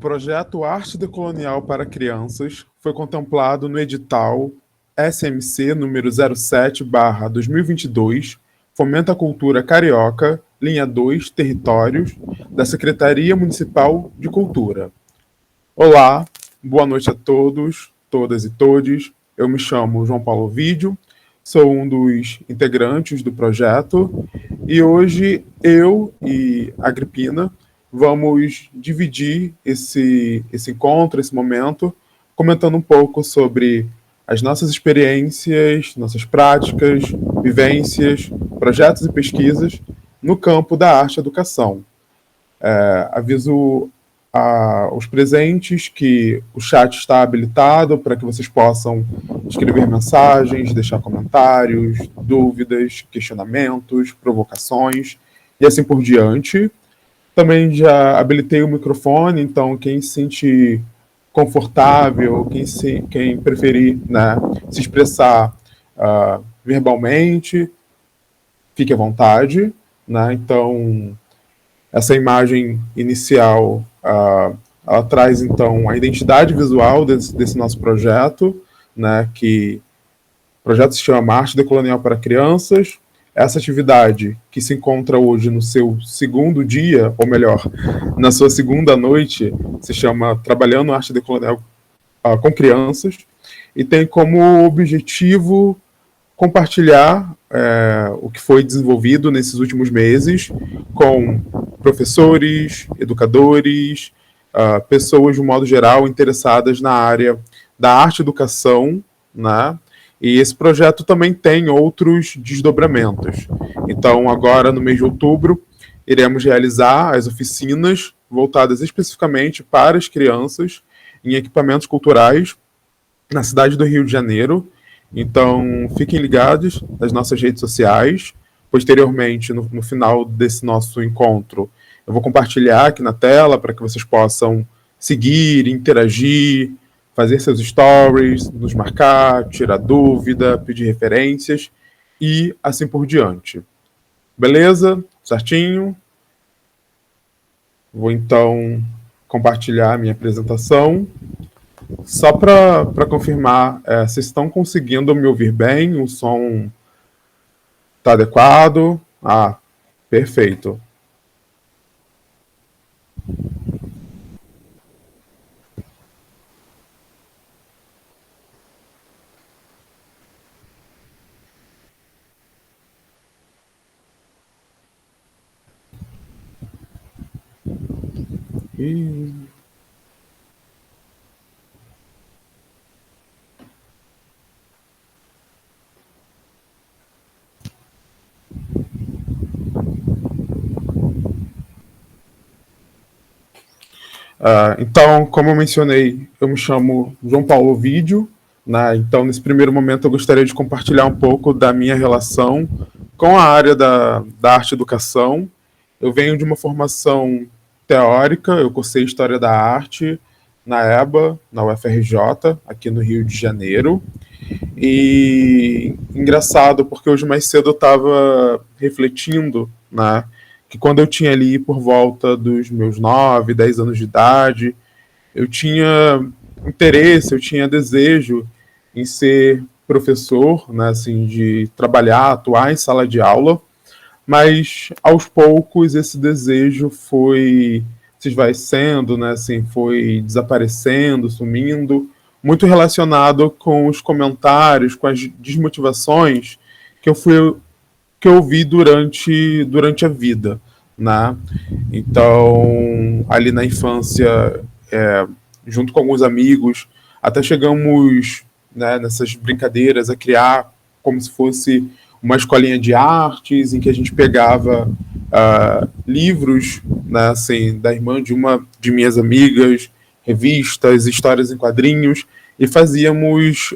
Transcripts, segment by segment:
projeto Arte Decolonial para Crianças foi contemplado no edital SMC número 07/2022, Fomenta a Cultura Carioca, linha 2, Territórios, da Secretaria Municipal de Cultura. Olá, boa noite a todos, todas e todes. Eu me chamo João Paulo Vídio, sou um dos integrantes do projeto e hoje eu e a Agripina vamos dividir esse encontro, esse momento, comentando um pouco sobre as nossas experiências, nossas práticas, vivências, projetos e pesquisas no campo da arte e educação. Aviso aos presentes que o chat está habilitado para que vocês possam escrever mensagens, deixar comentários, dúvidas, questionamentos, provocações e assim por diante. Também já habilitei o microfone, então quem se sentir confortável, quem preferir, né, se expressar verbalmente, fique à vontade, né? Então, essa imagem inicial, ela traz, então, a identidade visual desse nosso projeto, né, que o projeto se chama Arte Decolonial para Crianças. Essa atividade, que se encontra hoje no seu segundo dia, ou melhor, na sua segunda noite, se chama Trabalhando Arte Decolonial com Crianças, e tem como objetivo compartilhar o que foi desenvolvido nesses últimos meses com professores, educadores, pessoas de um modo geral interessadas na área da arte e educação, né? E esse projeto também tem outros desdobramentos. Então, agora, no mês de outubro, iremos realizar as oficinas voltadas especificamente para as crianças em equipamentos culturais na cidade do Rio de Janeiro. Então, fiquem ligados nas nossas redes sociais. Posteriormente, no final desse nosso encontro, eu vou compartilhar aqui na tela para que vocês possam seguir, interagir, fazer seus stories, nos marcar, tirar dúvida, pedir referências e assim por diante. Beleza? Certinho? Vou então compartilhar a minha apresentação. Só para confirmar, vocês estão conseguindo me ouvir bem? O som está adequado? Ah, perfeito. Então, como eu mencionei, eu me chamo João Paulo Vídio, né? Então, nesse primeiro momento, eu gostaria de compartilhar um pouco da minha relação com a área da arte e educação. Eu venho de uma formação teórica, eu cursei História da Arte na EBA, na UFRJ, aqui no Rio de Janeiro. E engraçado, porque hoje mais cedo eu estava refletindo, né, que quando eu tinha ali por volta dos meus 9, 10 anos de idade, eu tinha interesse, eu tinha desejo em ser professor, né, assim, de trabalhar, atuar em sala de aula, mas aos poucos esse desejo foi se esvaecendo, né, assim, foi desaparecendo, sumindo, muito relacionado com os comentários, com as desmotivações que eu vi durante a vida, né? Então, ali na infância, junto com alguns amigos, até chegamos, né, nessas brincadeiras a criar como se fosse uma escolinha de artes em que a gente pegava livros, né, assim, da irmã de uma de minhas amigas, revistas, histórias em quadrinhos, e fazíamos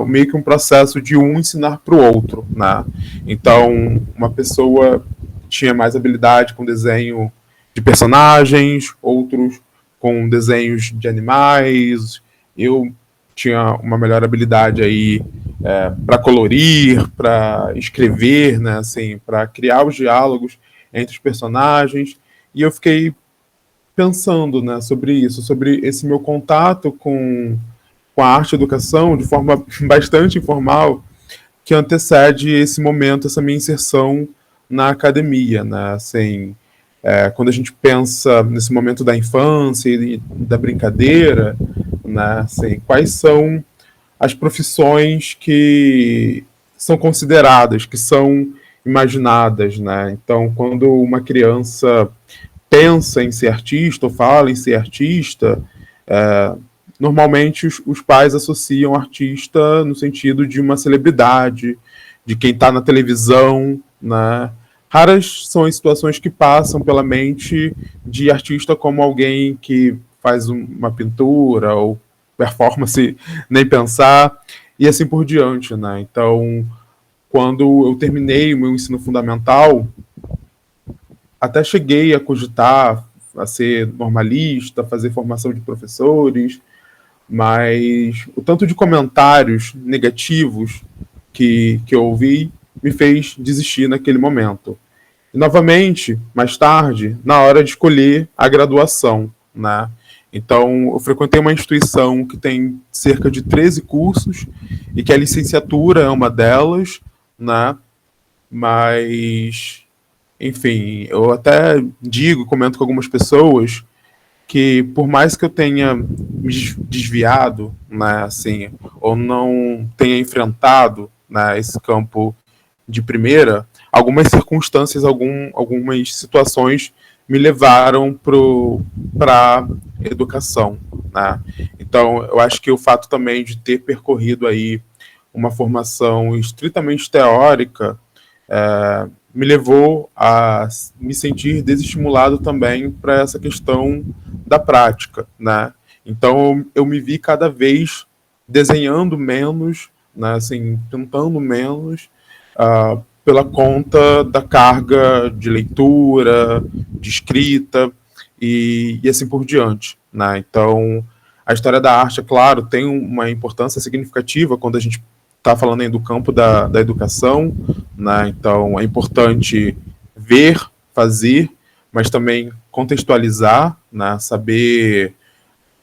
meio que um processo de um ensinar para o outro, né? Então, uma pessoa tinha mais habilidade com desenho de personagens, outros com desenhos de animais, eu tinha uma melhor habilidade aí para colorir, para escrever, né, assim, para criar os diálogos entre os personagens, e eu fiquei pensando, né, sobre isso, sobre esse meu contato com a arte e a educação de forma bastante informal, que antecede esse momento, essa minha inserção na academia, né? Assim, quando a gente pensa nesse momento da infância e da brincadeira, né? Assim, quais são as profissões que são consideradas, que são imaginadas, né? Então, quando uma criança pensa em ser artista ou fala em ser artista, é, normalmente os pais associam artista no sentido de uma celebridade, de quem está na televisão, né? Raras são as situações que passam pela mente de artista como alguém que faz uma pintura ou performance, nem pensar, e assim por diante, né? Então, quando eu terminei o meu ensino fundamental, até cheguei a cogitar a ser normalista, fazer formação de professores, mas o tanto de comentários negativos que eu ouvi me fez desistir naquele momento. E, novamente, mais tarde, na hora de escolher a graduação, né? Então, eu frequentei uma instituição que tem cerca de 13 cursos e que a licenciatura é uma delas, né? Mas, enfim, eu até digo, comento com algumas pessoas que por mais que eu tenha me desviado, né, assim, ou não tenha enfrentado, né, esse campo de primeira, algumas circunstâncias, algumas situações me levaram para a educação, né? Então, eu acho que o fato também de ter percorrido aí uma formação estritamente teórica me levou a me sentir desestimulado também para essa questão da prática, né? Então eu me vi cada vez desenhando menos, né? Assim, pintando menos, pela conta da carga de leitura, de escrita e assim por diante, né? Então a história da arte, é claro, tem uma importância significativa quando a gente está falando aí do campo da educação, né? Então é importante ver, fazer, mas também contextualizar, né? Saber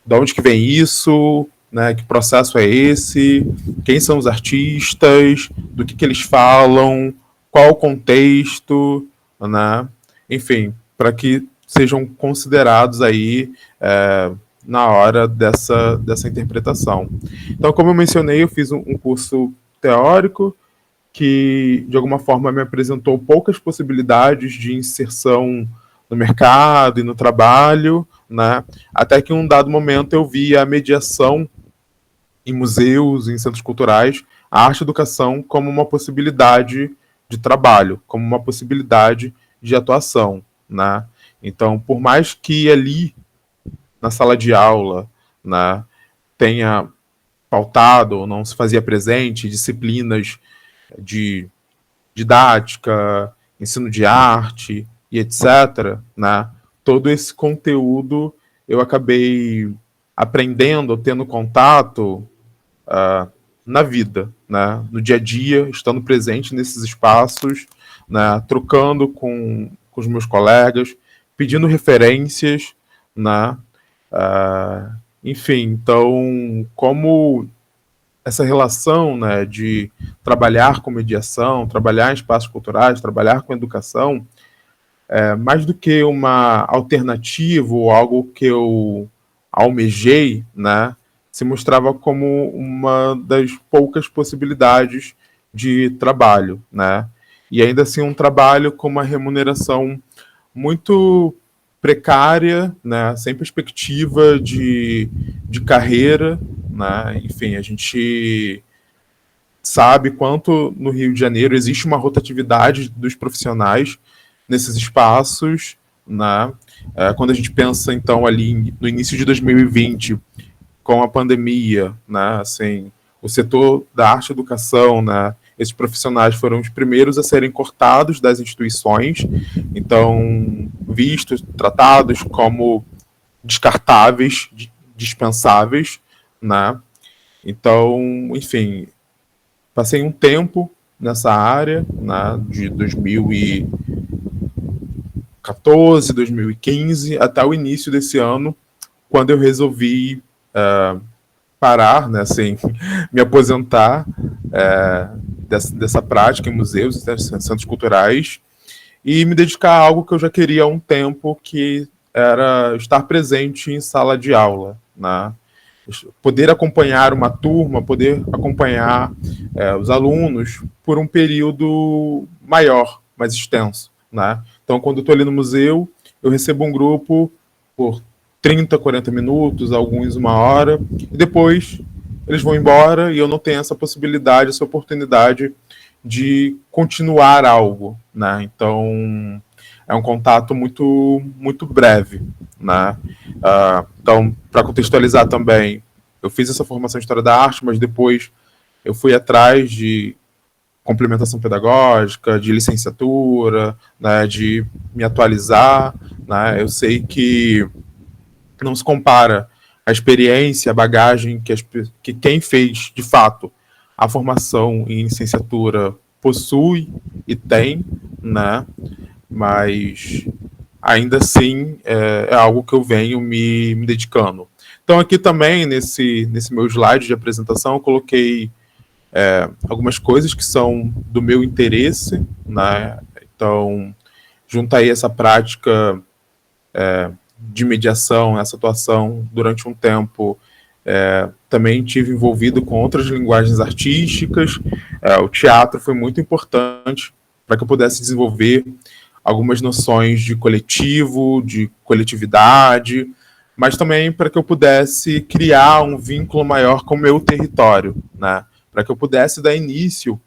de onde que vem isso, né? Que processo é esse, quem são os artistas, do que eles falam, qual o contexto, né? Enfim, para que sejam considerados aí na hora dessa interpretação. Então, como eu mencionei, eu fiz um curso teórico que, de alguma forma, me apresentou poucas possibilidades de inserção no mercado e no trabalho, né? Até que em um dado momento eu vi a mediação em museus, em centros culturais, a arte e educação como uma possibilidade de trabalho, como uma possibilidade de atuação, né? Então, por mais que ali na sala de aula, né, tenha pautado ou não se fazia presente disciplinas de didática, ensino de arte e etc., né, todo esse conteúdo eu acabei aprendendo, tendo contato na vida, né, no dia a dia, estando presente nesses espaços, né, trocando com os meus colegas, pedindo referências, né, enfim, então, como essa relação, né, de trabalhar com mediação, trabalhar em espaços culturais, trabalhar com educação, mais do que uma alternativa ou algo que eu almejei, né, se mostrava como uma das poucas possibilidades de trabalho, né, e ainda assim um trabalho com uma remuneração muito precária, né, sem perspectiva de carreira, né, enfim, a gente sabe quanto no Rio de Janeiro existe uma rotatividade dos profissionais nesses espaços, né? Quando a gente pensa então ali no início de 2020, com a pandemia, né? Assim, o setor da arte e educação, né? Esses profissionais foram os primeiros a serem cortados das instituições, então vistos, tratados como descartáveis, dispensáveis, né? Então, enfim, passei um tempo nessa área, né, de 2000 2014, 2015, até o início desse ano, quando eu resolvi parar, né, assim, me aposentar dessa prática em museus, centros culturais, e me dedicar a algo que eu já queria há um tempo, que era estar presente em sala de aula, né? Poder acompanhar uma turma, poder acompanhar os alunos por um período maior, mais extenso, né? Então, quando eu estou ali no museu, eu recebo um grupo por 30, 40 minutos, alguns 1 hora, e depois eles vão embora e eu não tenho essa possibilidade, essa oportunidade de continuar algo, né? Então, é um contato muito, muito breve, né? Então, para contextualizar também, eu fiz essa formação em História da Arte, mas depois eu fui atrás de complementação pedagógica, de licenciatura, né, de me atualizar, né? Eu sei que não se compara a experiência, a bagagem que quem fez, de fato, a formação em licenciatura possui e tem, né? Mas ainda assim é algo que eu venho me dedicando. Então aqui também, nesse meu slide de apresentação, eu coloquei algumas coisas que são do meu interesse, né? Então, junto aí essa prática de mediação, essa atuação durante um tempo, também tive envolvido com outras linguagens artísticas. O teatro foi muito importante para que eu pudesse desenvolver algumas noções de coletivo, de coletividade, mas também para que eu pudesse criar um vínculo maior com o meu território, né? Para que eu pudesse dar início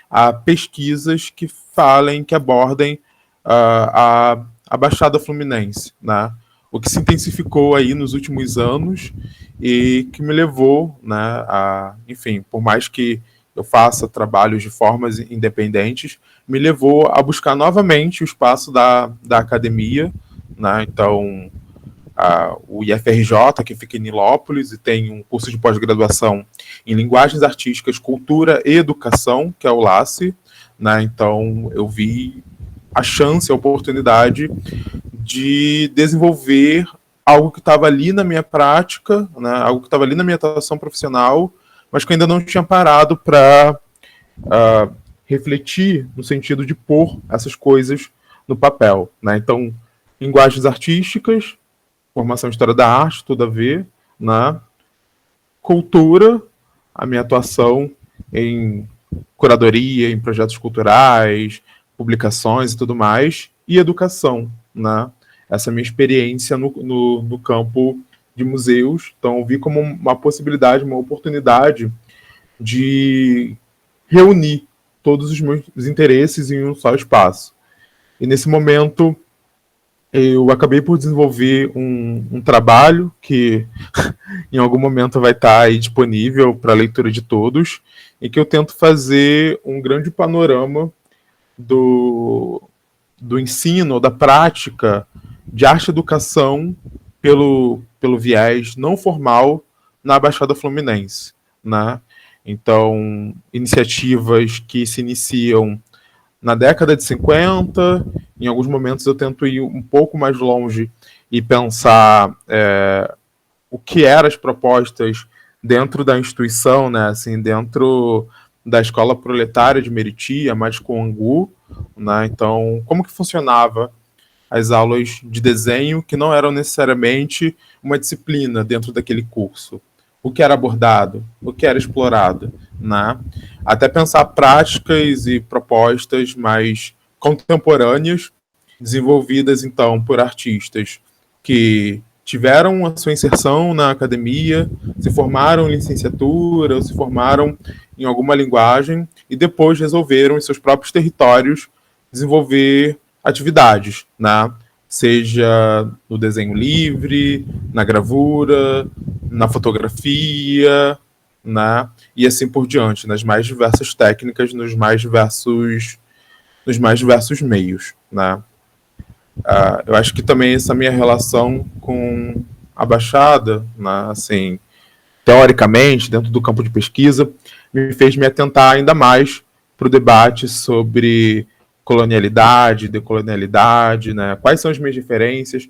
a pesquisas que falem, que abordem a Baixada Fluminense, né? O que se intensificou aí nos últimos anos e que me levou, né, enfim, por mais que eu faça trabalhos de formas independentes, me levou a buscar novamente o espaço da academia, né? Então, o IFRJ, que fica em Nilópolis, e tem um curso de pós-graduação em Linguagens Artísticas, Cultura e Educação, que é o LACE, né? Então, eu vi a chance, a oportunidade de desenvolver algo que estava ali na minha prática, né? Algo que estava ali na minha atuação profissional, mas que eu ainda não tinha parado para refletir no sentido de pôr essas coisas no papel, né? Então, linguagens artísticas, formação em História da Arte, tudo a ver, né? Cultura, a minha atuação em curadoria, em projetos culturais, publicações e tudo mais, e educação, né? Essa minha experiência no campo de museus. Então, eu vi como uma possibilidade, uma oportunidade de reunir todos os meus interesses em um só espaço. E nesse momento, eu acabei por desenvolver um trabalho que em algum momento vai estar aí disponível para a leitura de todos, e que eu tento fazer um grande panorama do ensino, da prática de arte e educação pelo viés não formal na Baixada Fluminense, né? Então, iniciativas que se iniciam na década de 50, em alguns momentos eu tento ir um pouco mais longe e pensar o que eram as propostas dentro da instituição, né? Assim, dentro da Escola Proletária de Meriti, a Matcongu, né? Então, como que funcionava as aulas de desenho que não eram necessariamente uma disciplina dentro daquele curso? O que era abordado, o que era explorado, né? Até pensar práticas e propostas mais contemporâneas, desenvolvidas então por artistas que tiveram a sua inserção na academia, se formaram em licenciatura, ou se formaram em alguma linguagem e depois resolveram em seus próprios territórios desenvolver atividades, né? Seja no desenho livre, na gravura, na fotografia, né? E assim por diante, nas mais diversas técnicas, nos mais diversos meios, né? Eu acho que também essa minha relação com a Baixada, né, assim, teoricamente, dentro do campo de pesquisa, me fez me atentar ainda mais para o debate sobre colonialidade, decolonialidade, né? Quais são as minhas referências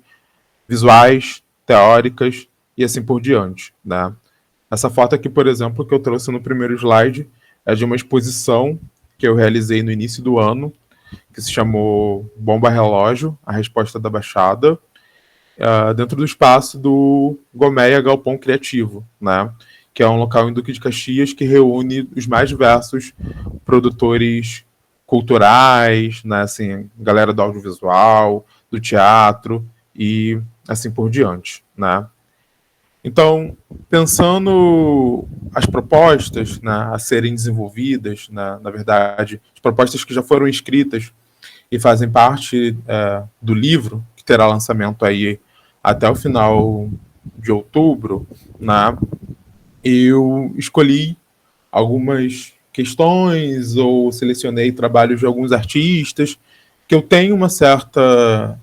visuais, teóricas e assim por diante, né? Essa foto aqui, por exemplo, que eu trouxe no primeiro slide, é de uma exposição que eu realizei no início do ano, que se chamou Bomba Relógio, a resposta da Baixada, dentro do espaço do Gomeia Galpão Criativo, né? Que é um local em Duque de Caxias que reúne os mais diversos produtores culturais, né? Assim, galera do audiovisual, do teatro e assim por diante, né? Então, pensando as propostas, né, a serem desenvolvidas, né, na verdade, as propostas que já foram escritas e fazem parte do livro, que terá lançamento aí até o final de outubro, né, eu escolhi algumas questões ou selecionei trabalhos de alguns artistas que eu tenho uma certa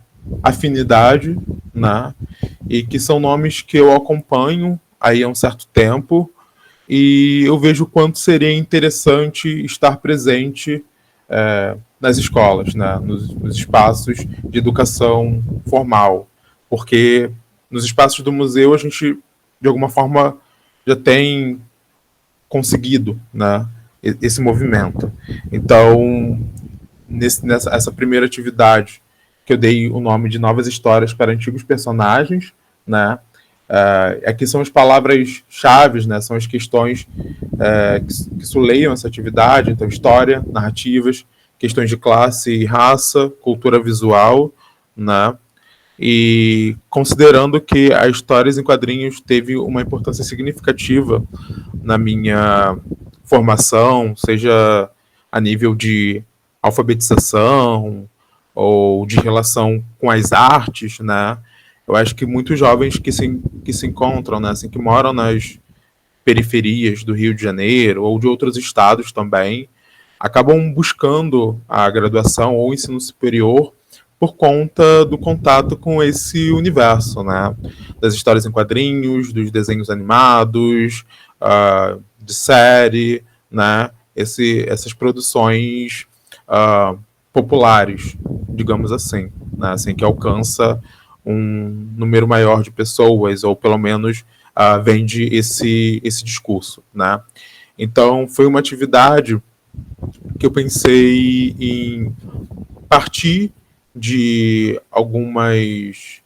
afinidade, né, e que são nomes que eu acompanho aí há um certo tempo, e eu vejo o quanto seria interessante estar presente nas escolas, né, nos espaços de educação formal, porque nos espaços do museu a gente, de alguma forma, já tem conseguido, né, esse movimento. Então, essa primeira atividade, que eu dei o nome de Novas Histórias para Antigos Personagens, né, aqui são as palavras-chave, né, são as questões que suleiam essa atividade, então história, narrativas, questões de classe e raça, cultura visual, né, e considerando que a Histórias em Quadrinhos teve uma importância significativa na minha formação, seja a nível de alfabetização ou de relação com as artes, né? Eu acho que muitos jovens que se encontram, né, assim, que moram nas periferias do Rio de Janeiro ou de outros estados também, acabam buscando a graduação ou o ensino superior por conta do contato com esse universo, né? Das histórias em quadrinhos, dos desenhos animados, de série, né? Essas produções populares, digamos assim, né? Assim, que alcança um número maior de pessoas, ou pelo menos vende esse discurso, né? Então, foi uma atividade que eu pensei em partir de algumas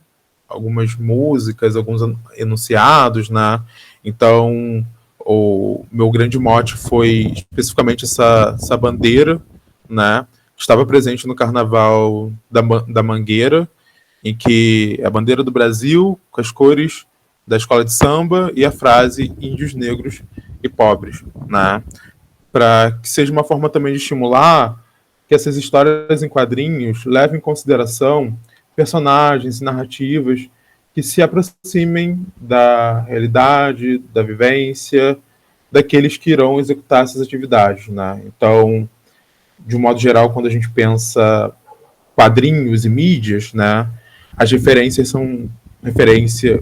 músicas, alguns enunciados, né? Então, o meu grande mote foi especificamente essa bandeira, né? Estava presente no Carnaval da Mangueira, em que a bandeira do Brasil, com as cores da escola de samba e a frase índios, negros e pobres, né? Para que seja uma forma também de estimular que essas histórias em quadrinhos levem em consideração personagens e narrativas que se aproximem da realidade, da vivência, daqueles que irão executar essas atividades, né? Então, de um modo geral, quando a gente pensa quadrinhos e mídias, né, as referências são referências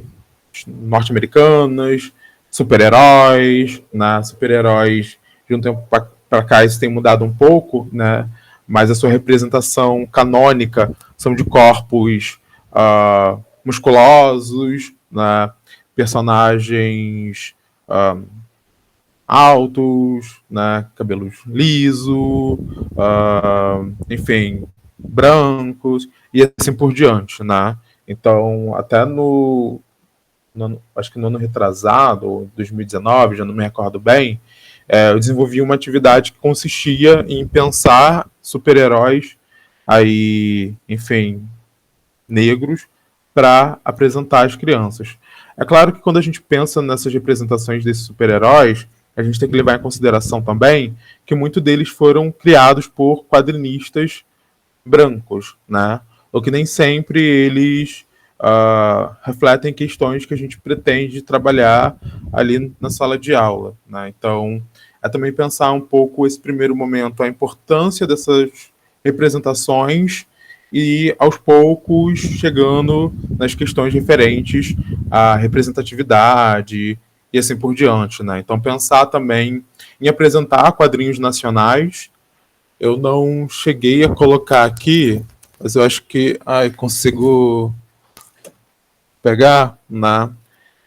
norte-americanas, super-heróis, né, super-heróis de um tempo para cá isso tem mudado um pouco, né, mas a sua representação canônica são de corpos musculosos, né, personagens altos, né, cabelos lisos, enfim, brancos e assim por diante, né? Então, até acho que no ano retrasado, ou 2019, já não me recordo bem, eu desenvolvi uma atividade que consistia em pensar super-heróis aí, enfim, negros, para apresentar às crianças. É claro que quando a gente pensa nessas representações desses super-heróis, a gente tem que levar em consideração também que muitos deles foram criados por quadrinistas brancos, né? O que nem sempre eles refletem questões que a gente pretende trabalhar ali na sala de aula, né? Então, é também pensar um pouco esse primeiro momento, a importância dessas representações e, aos poucos, chegando nas questões referentes à representatividade e assim por diante, né? Então, pensar também em apresentar quadrinhos nacionais Eu não cheguei a colocar aqui, mas eu acho que consigo pegar, né?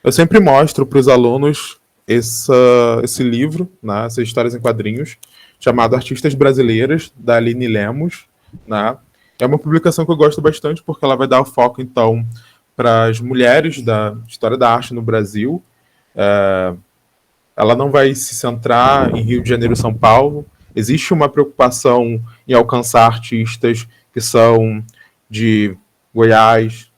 Eu sempre mostro para os alunos esse livro, né? Essas histórias em quadrinhos, chamado Artistas Brasileiras, da Aline Lemos, né? É uma publicação que eu gosto bastante porque ela vai dar o foco, então, para as mulheres da história da arte no Brasil. Ela não vai se centrar em Rio de Janeiro e São Paulo. Existe uma preocupação em alcançar artistas que são de Goiás,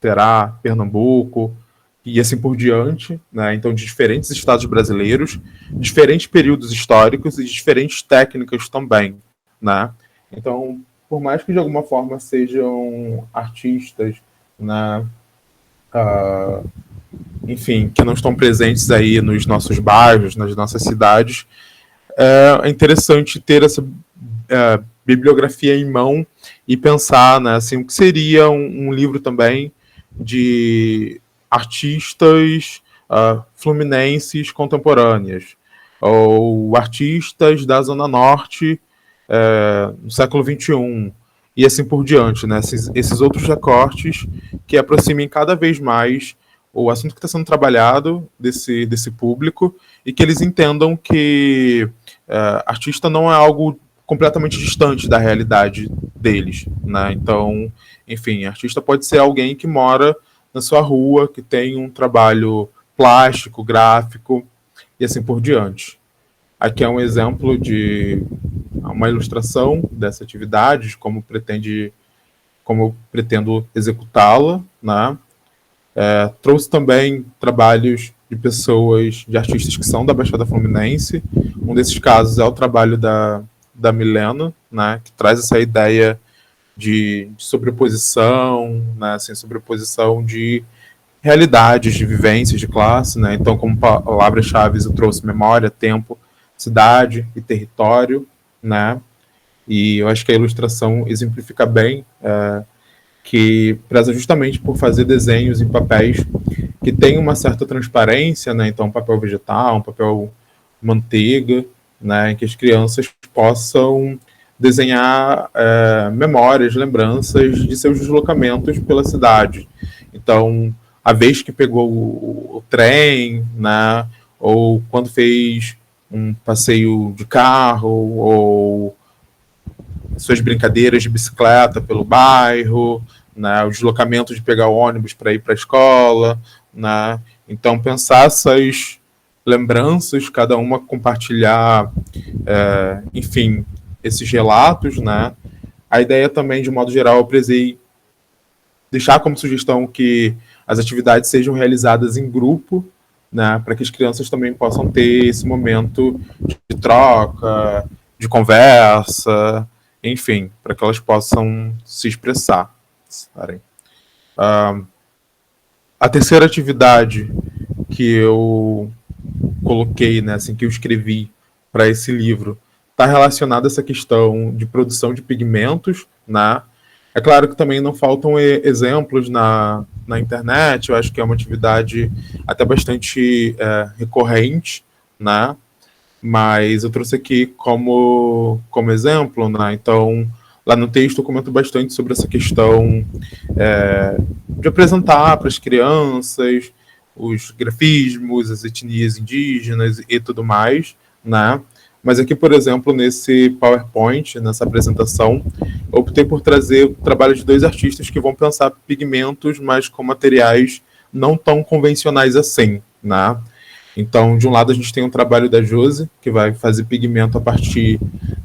Ceará, Pernambuco e assim por diante, né? Então, de diferentes estados brasileiros, diferentes períodos históricos e diferentes técnicas também, né? Então, por mais que de alguma forma sejam artistas, né, enfim, que não estão presentes aí nos nossos bairros, nas nossas cidades, é interessante ter essa bibliografia em mão e pensar, né, assim, o que seria um livro também de artistas fluminenses contemporâneas, ou artistas da Zona Norte no século XXI, e assim por diante, né? Esses outros recortes que aproximem cada vez mais o assunto que está sendo trabalhado desse público e que eles entendam que artista não é algo completamente distante da realidade deles, né? Então, enfim, artista pode ser alguém que mora na sua rua, que tem um trabalho plástico, gráfico e assim por diante. Aqui é um exemplo de uma ilustração dessa atividade, de como eu pretendo executá-la, né? Trouxe também trabalhos de pessoas, de artistas que são da Baixada Fluminense. Um desses casos é o trabalho da Milena, né, que traz essa ideia de sobreposição, né, assim, sobreposição de realidades, de vivências de classe, né? Então, como palavras-chave, eu trouxe memória, tempo, cidade e território, né? E eu acho que a ilustração exemplifica bem que preza justamente por fazer desenhos em papéis que têm uma certa transparência, né? Então, um papel vegetal, um papel manteiga, né? Em que as crianças possam desenhar memórias, lembranças de seus deslocamentos pela cidade. Então, a vez que pegou o trem, né? Ou quando fez um passeio de carro, ou suas brincadeiras de bicicleta pelo bairro, né, o deslocamento de pegar o ônibus para ir para a escola, né? Então, pensar essas lembranças, cada uma compartilhar, enfim, esses relatos, né? A ideia também, de modo geral, eu prezei deixar como sugestão que as atividades sejam realizadas em grupo, né, para que as crianças também possam ter esse momento de troca, de conversa, enfim, para que elas possam se expressar. A terceira atividade que eu coloquei, né, assim, que eu escrevi para esse livro, está relacionada a essa questão de produção de pigmentos, né? É claro que também não faltam exemplos na internet, eu acho que é uma atividade até bastante recorrente, né? Mas eu trouxe aqui como exemplo, né? Então, lá no texto eu comento bastante sobre essa questão de apresentar para as crianças os grafismos, as etnias indígenas e tudo mais, né? Mas aqui, por exemplo, nesse PowerPoint, nessa apresentação, eu optei por trazer o trabalho de dois artistas que vão pensar pigmentos, mas com materiais não tão convencionais assim, né? Então, de um lado, a gente tem um trabalho da Josi, que vai fazer pigmento a partir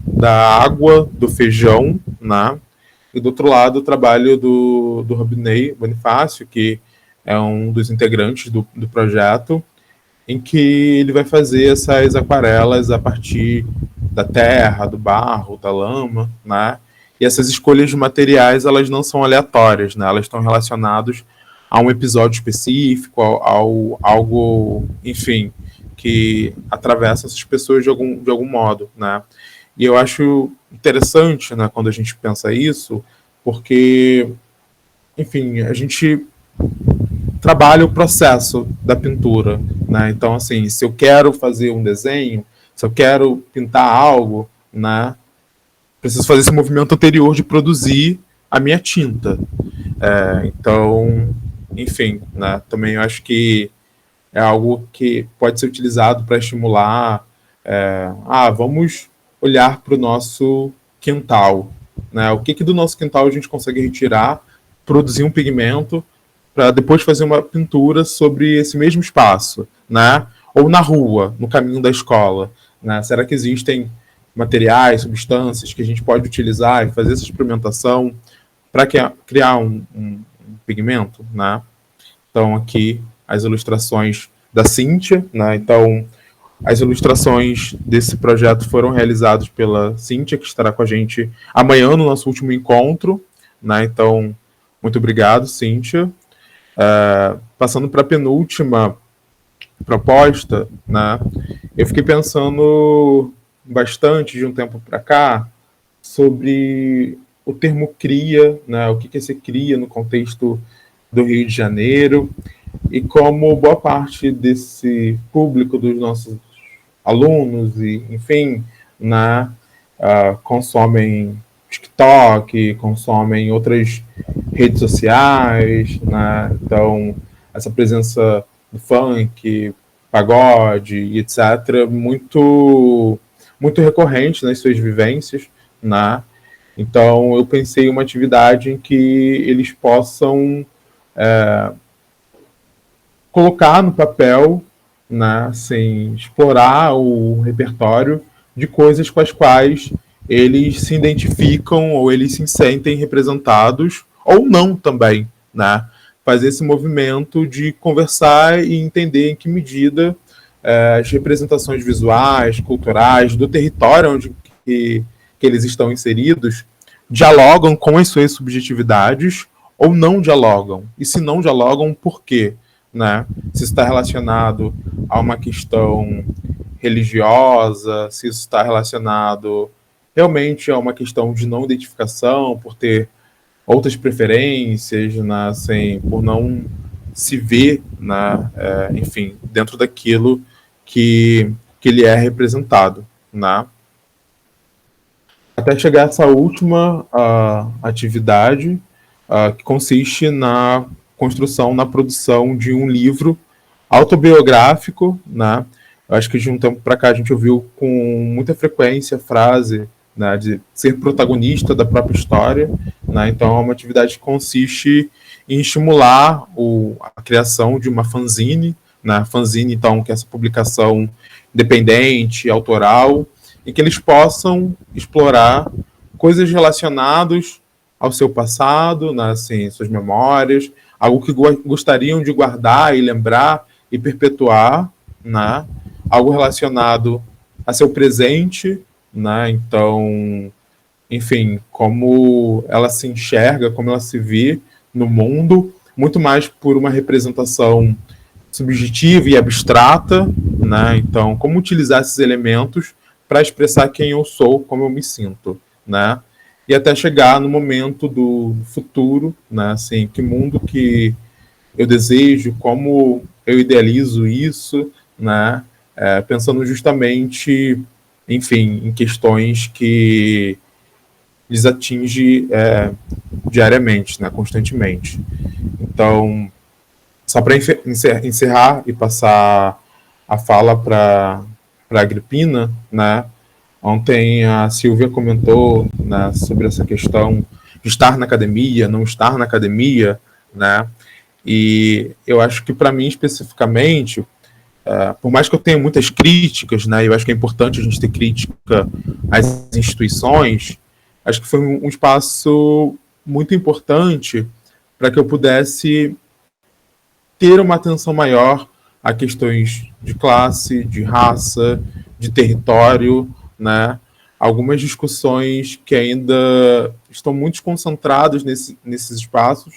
da água do feijão, né? E do outro lado, o trabalho do Robinei Bonifácio, que é um dos integrantes do projeto, em que ele vai fazer essas aquarelas a partir da terra, do barro, da lama, né? E essas escolhas de materiais, elas não são aleatórias, né? Elas estão relacionadas a um episódio específico, algo, enfim, que atravessa essas pessoas de algum modo, né? E eu acho interessante, né, quando a gente pensa isso, porque, enfim, a gente trabalha o processo da pintura, né? Então, assim, se eu quero fazer um desenho, se eu quero pintar algo, né, preciso fazer esse movimento anterior de produzir a minha tinta. Então, enfim, né, também eu acho que é algo que pode ser utilizado para estimular. Vamos olhar para o nosso quintal, né? O que do nosso quintal a gente consegue retirar, produzir um pigmento para depois fazer uma pintura sobre esse mesmo espaço, né? Ou na rua, no caminho da escola, né? Será que existem materiais, substâncias que a gente pode utilizar e fazer essa experimentação para criar um pigmento, né? Então aqui as ilustrações da Cíntia, né? Então as ilustrações desse projeto foram realizadas pela Cíntia, que estará com a gente amanhã no nosso último encontro, né? Então muito obrigado, Cíntia. Passando para a penúltima proposta, né? Eu fiquei pensando bastante de um tempo para cá sobre o termo cria, né? O que é ser cria no contexto do Rio de Janeiro, e como boa parte desse público dos nossos alunos e, enfim, né, consomem TikTok, consomem outras redes sociais, né? Então essa presença do funk, pagode e etc, muito recorrente nas suas vivências, né? Então eu pensei em uma atividade em que eles possam colocar no papel, né, assim, explorar o repertório de coisas com as quais eles se identificam ou eles se sentem representados, ou não também, né? Fazer esse movimento de conversar e entender em que medida as representações visuais, culturais, do território onde que eles estão inseridos dialogam com as suas subjetividades ou não dialogam. E se não dialogam, por quê? Né? Se está relacionado a uma questão religiosa, se isso está relacionado realmente a uma questão de não identificação, por ter outras preferências, né, assim, por não se ver, né, enfim, dentro daquilo que ele é representado, né? Até chegar a essa última atividade, que consiste na construção, na produção de um livro autobiográfico, né? Eu acho que de um tempo para cá a gente ouviu com muita frequência a frase, né, de ser protagonista da própria história, né? Então é uma atividade que consiste em estimular a criação de uma fanzine, né? Fanzine, então, que é essa publicação independente, autoral, e que eles possam explorar coisas relacionadas ao seu passado, né, assim, suas memórias, algo que gostariam de guardar e lembrar e perpetuar, né, algo relacionado a seu presente, né, então, enfim, como ela se enxerga, como ela se vê no mundo, muito mais por uma representação subjetiva e abstrata, né, então, como utilizar esses elementos para expressar quem eu sou, como eu me sinto, né? E até chegar no momento do futuro, né? Assim, que mundo que eu desejo, como eu idealizo isso, né? Pensando justamente, enfim, em questões que lhes atinge diariamente, né? Constantemente. Então, só para encerrar e passar a fala para a Agripina, né? Ontem a Silvia comentou, né, sobre essa questão de estar na academia, não estar na academia, né? E eu acho que para mim especificamente, por mais que eu tenha muitas críticas, né? Eu acho que é importante a gente ter crítica às instituições. Acho que foi um espaço muito importante para que eu pudesse ter uma atenção maior a questões de classe, de raça, de território, né? Algumas discussões que ainda estão muito concentradas nesses espaços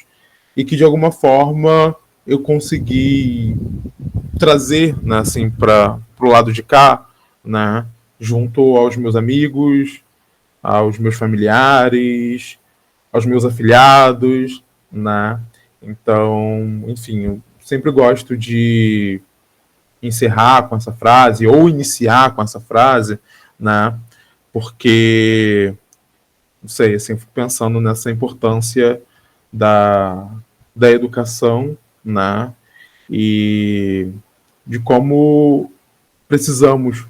e que, de alguma forma, eu consegui trazer, né, assim, para o lado de cá, né, junto aos meus amigos, aos meus familiares, aos meus afiliados, né? Então, enfim, eu sempre gosto de encerrar com essa frase ou iniciar com essa frase, né? Porque não sei, assim, fico pensando nessa importância da, da educação, né? E de como precisamos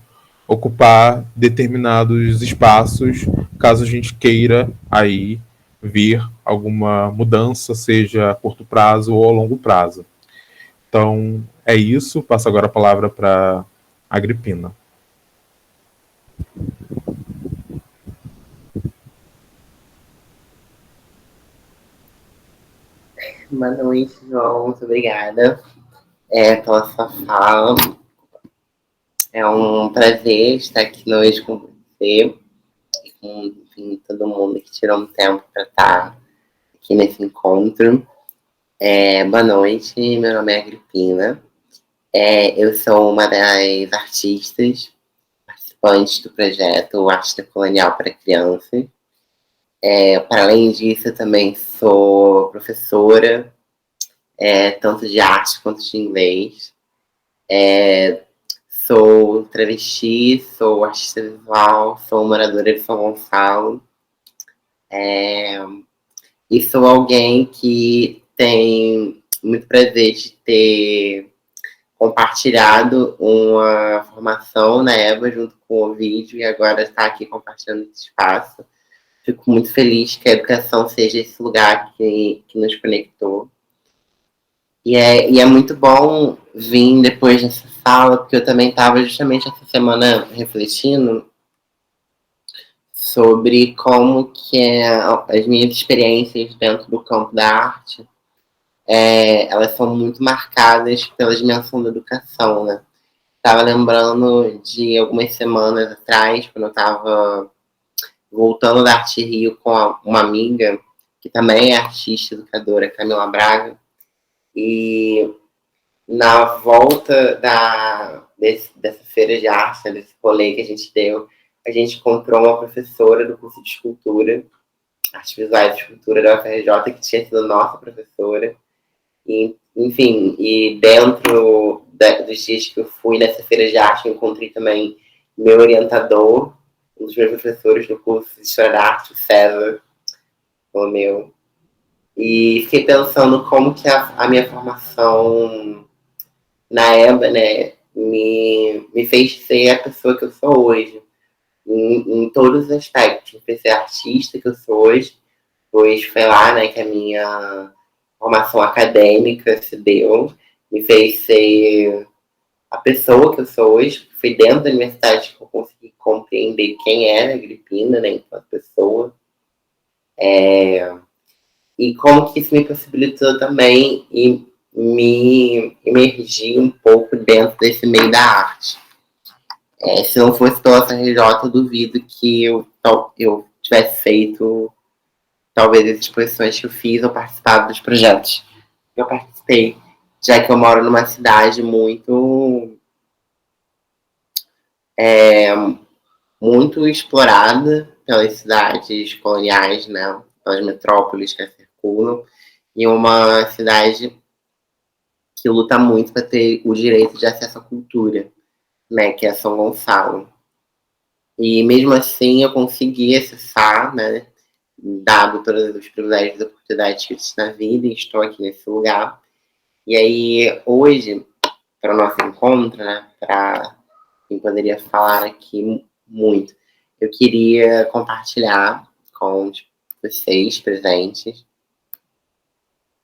ocupar determinados espaços caso a gente queira aí vir alguma mudança, seja a curto prazo ou a longo prazo. Então, é isso. Passo agora a palavra para a Agripina. Boa noite, João. Muito obrigada pela sua fala. É um prazer estar aqui hoje com você e com, enfim, todo mundo que tirou um tempo para estar aqui nesse encontro. Boa noite, meu nome é Agripina. Eu sou uma das artistas participantes do projeto Arte Colonial para Crianças. Para além disso, eu também sou professora, tanto de arte quanto de inglês. Sou travesti, sou artista visual, sou moradora de São Gonçalo. E sou alguém que tem muito prazer de ter compartilhado uma formação na EBA junto com o vídeo e agora está aqui compartilhando esse espaço. Fico muito feliz que a educação seja esse lugar que nos conectou. E é muito bom vir depois dessa fala, porque eu também estava justamente essa semana refletindo sobre como que as minhas experiências dentro do campo da arte, elas são muito marcadas pela dimensão da educação, né? Estava lembrando de algumas semanas atrás, quando eu estava voltando da Arte Rio com uma amiga, que também é artista, educadora, Camila Braga, e na volta dessa feira de arte, desse rolê que a gente deu, a gente encontrou uma professora do curso de escultura, artes visuais de escultura da UFRJ, que tinha sido nossa professora. E, enfim, e dentro dos dias que eu fui nessa feira de arte, eu encontrei também meu orientador, um dos meus professores do curso de História da Arte, o César, o meu. E fiquei pensando como que a minha formação na EBA, né, me fez ser a pessoa que eu sou hoje, em todos os aspectos. Me fez ser a artista que eu sou hoje, pois foi lá, né, que a minha formação acadêmica se deu, me fez ser a pessoa que eu sou hoje. Foi dentro da universidade que eu consegui compreender quem era a Agripina, né, enquanto pessoa. E como que isso me possibilitou também me imergir um pouco dentro desse meio da arte. Se não fosse pela FRJ, eu duvido que eu tivesse feito talvez as exposições que eu fiz ou participado dos projetos que eu participei, já que eu moro numa cidade muito explorada pelas cidades coloniais, né, pelas metrópoles que a circulam, e uma cidade que luta muito para ter o direito de acesso à cultura, né, que é São Gonçalo. E mesmo assim eu consegui acessar, né, dado todos os privilégios e oportunidades que eu tive na vida, e estou aqui nesse lugar. E aí, hoje, para o nosso encontro, né, para quem poderia falar aqui muito, eu queria compartilhar com vocês presentes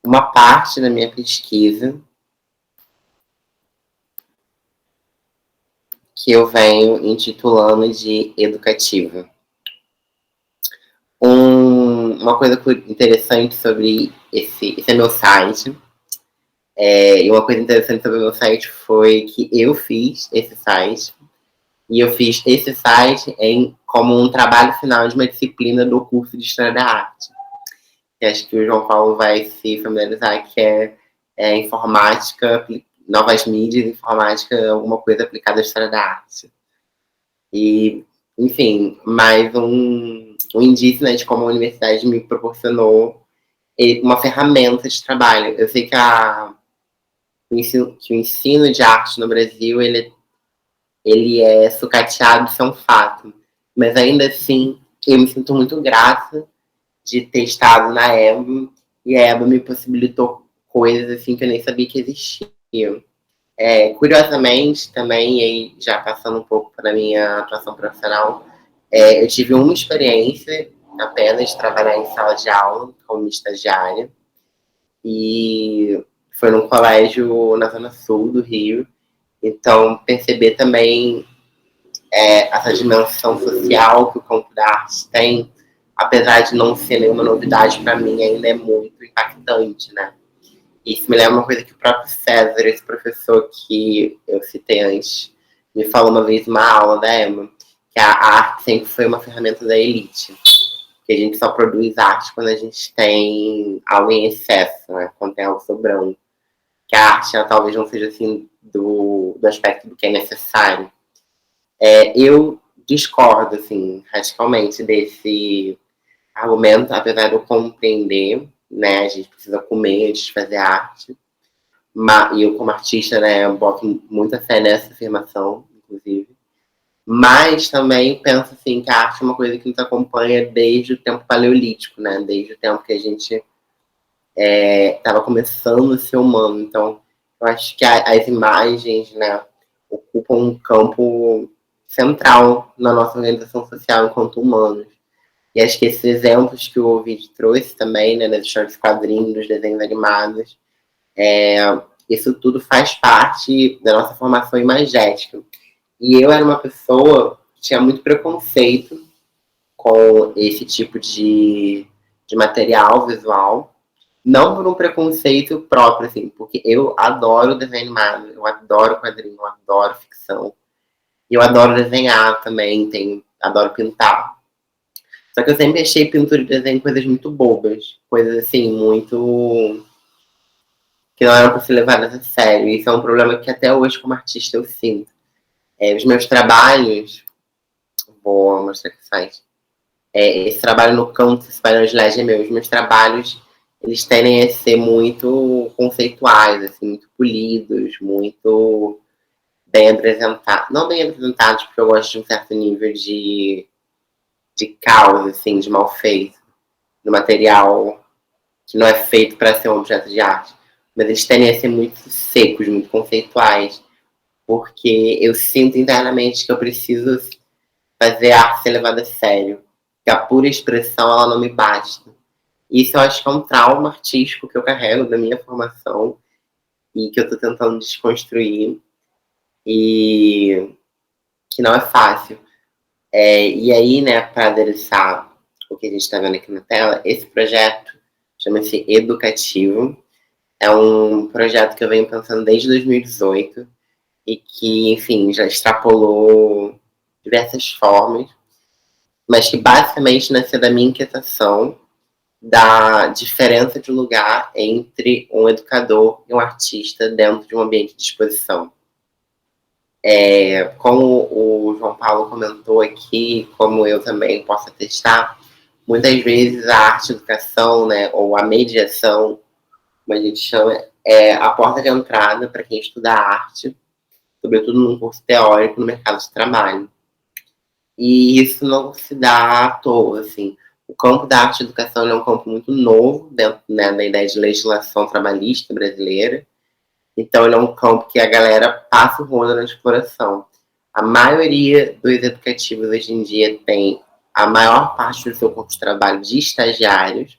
uma parte da minha pesquisa que eu venho intitulando de educativa. Uma coisa interessante sobre esse é meu site, e uma coisa interessante sobre o meu site foi que eu fiz esse site, e eu fiz esse site como um trabalho final de uma disciplina do curso de História da Arte, que acho que o João Paulo vai se familiarizar, que é informática, novas mídias, informática, alguma coisa aplicada à História da Arte. E, enfim, mais um indício, né, de como a universidade me proporcionou uma ferramenta de trabalho. Eu sei que o ensino de arte no Brasil, ele é sucateado, isso é um fato. Mas ainda assim, eu me sinto muito grata de ter estado na EBA, e a EBA me possibilitou coisas assim que eu nem sabia que existiam. Curiosamente, também, e aí já passando um pouco para a minha atuação profissional, eu tive uma experiência apenas de trabalhar em sala de aula como estagiária, e foi num colégio na zona sul do Rio. Então, perceber também essa dimensão social que o campo da arte tem, apesar de não ser nenhuma novidade para mim, ainda é muito impactante, né? Isso me lembra uma coisa que o próprio César, esse professor que eu citei antes, me falou uma vez numa aula da EMA, que a arte sempre foi uma ferramenta da elite. Que a gente só produz arte quando a gente tem algo em excesso, né? Quando tem algo sobrando. Que a arte, ela talvez não seja assim do aspecto do que é necessário. Eu discordo, assim, radicalmente desse argumento, apesar de eu compreender, né? A gente precisa comer antes de fazer arte. E eu, como artista, né, eu boto muita fé nessa afirmação, inclusive. Mas também penso assim que a arte é uma coisa que nos acompanha desde o tempo paleolítico, né? Desde o tempo que a gente estava começando a ser humano. Então, eu acho que as imagens, né, ocupam um campo central na nossa organização social enquanto humanos. E acho que esses exemplos que o Ovid trouxe também, né, das histórias de quadrinhos, dos desenhos animados, isso tudo faz parte da nossa formação imagética. E eu era uma pessoa que tinha muito preconceito com esse tipo de material visual. Não por um preconceito próprio, assim, porque eu adoro desenho animado, eu adoro quadrinho, eu adoro ficção. E eu adoro desenhar também, adoro pintar. Só que eu sempre achei pintura e desenho coisas muito bobas. Coisas, assim, muito que não eram para ser levadas a sério. E isso é um problema que até hoje, como artista, eu sinto. Os meus trabalhos, vou mostrar aqui o site. Esse trabalho no campo, esse painel de LED é meu. Os meus trabalhos, eles tendem a ser muito conceituais, assim, muito polidos, muito bem apresentados. Não bem apresentados, porque eu gosto de um certo nível de caos, assim, de mal feito, no material que não é feito para ser um objeto de arte. Mas eles tendem a ser muito secos, muito conceituais, porque eu sinto internamente que eu preciso fazer a arte ser levada a sério, que a pura expressão ela não me basta. Isso eu acho que é um trauma artístico que eu carrego da minha formação e que eu estou tentando desconstruir e que não é fácil. E aí, né, para adereçar o que a gente está vendo aqui na tela, esse projeto chama-se Educativo. É um projeto que eu venho pensando desde 2018 e que, enfim, já extrapolou diversas formas, mas que basicamente nasceu da minha inquietação da diferença de lugar entre um educador e um artista dentro de um ambiente de exposição. Como o João Paulo comentou aqui, como eu também posso atestar, muitas vezes a arte-educação, né, ou a mediação, como a gente chama, é a porta de entrada para quem estuda arte, sobretudo num curso teórico no mercado de trabalho. E isso não se dá à toa, assim. O campo da arte e educação é um campo muito novo dentro, né, da ideia de legislação trabalhista brasileira. Então, ele é um campo que a galera passa o rodo na exploração. A maioria dos educativos hoje em dia tem a maior parte do seu corpo de trabalho de estagiários.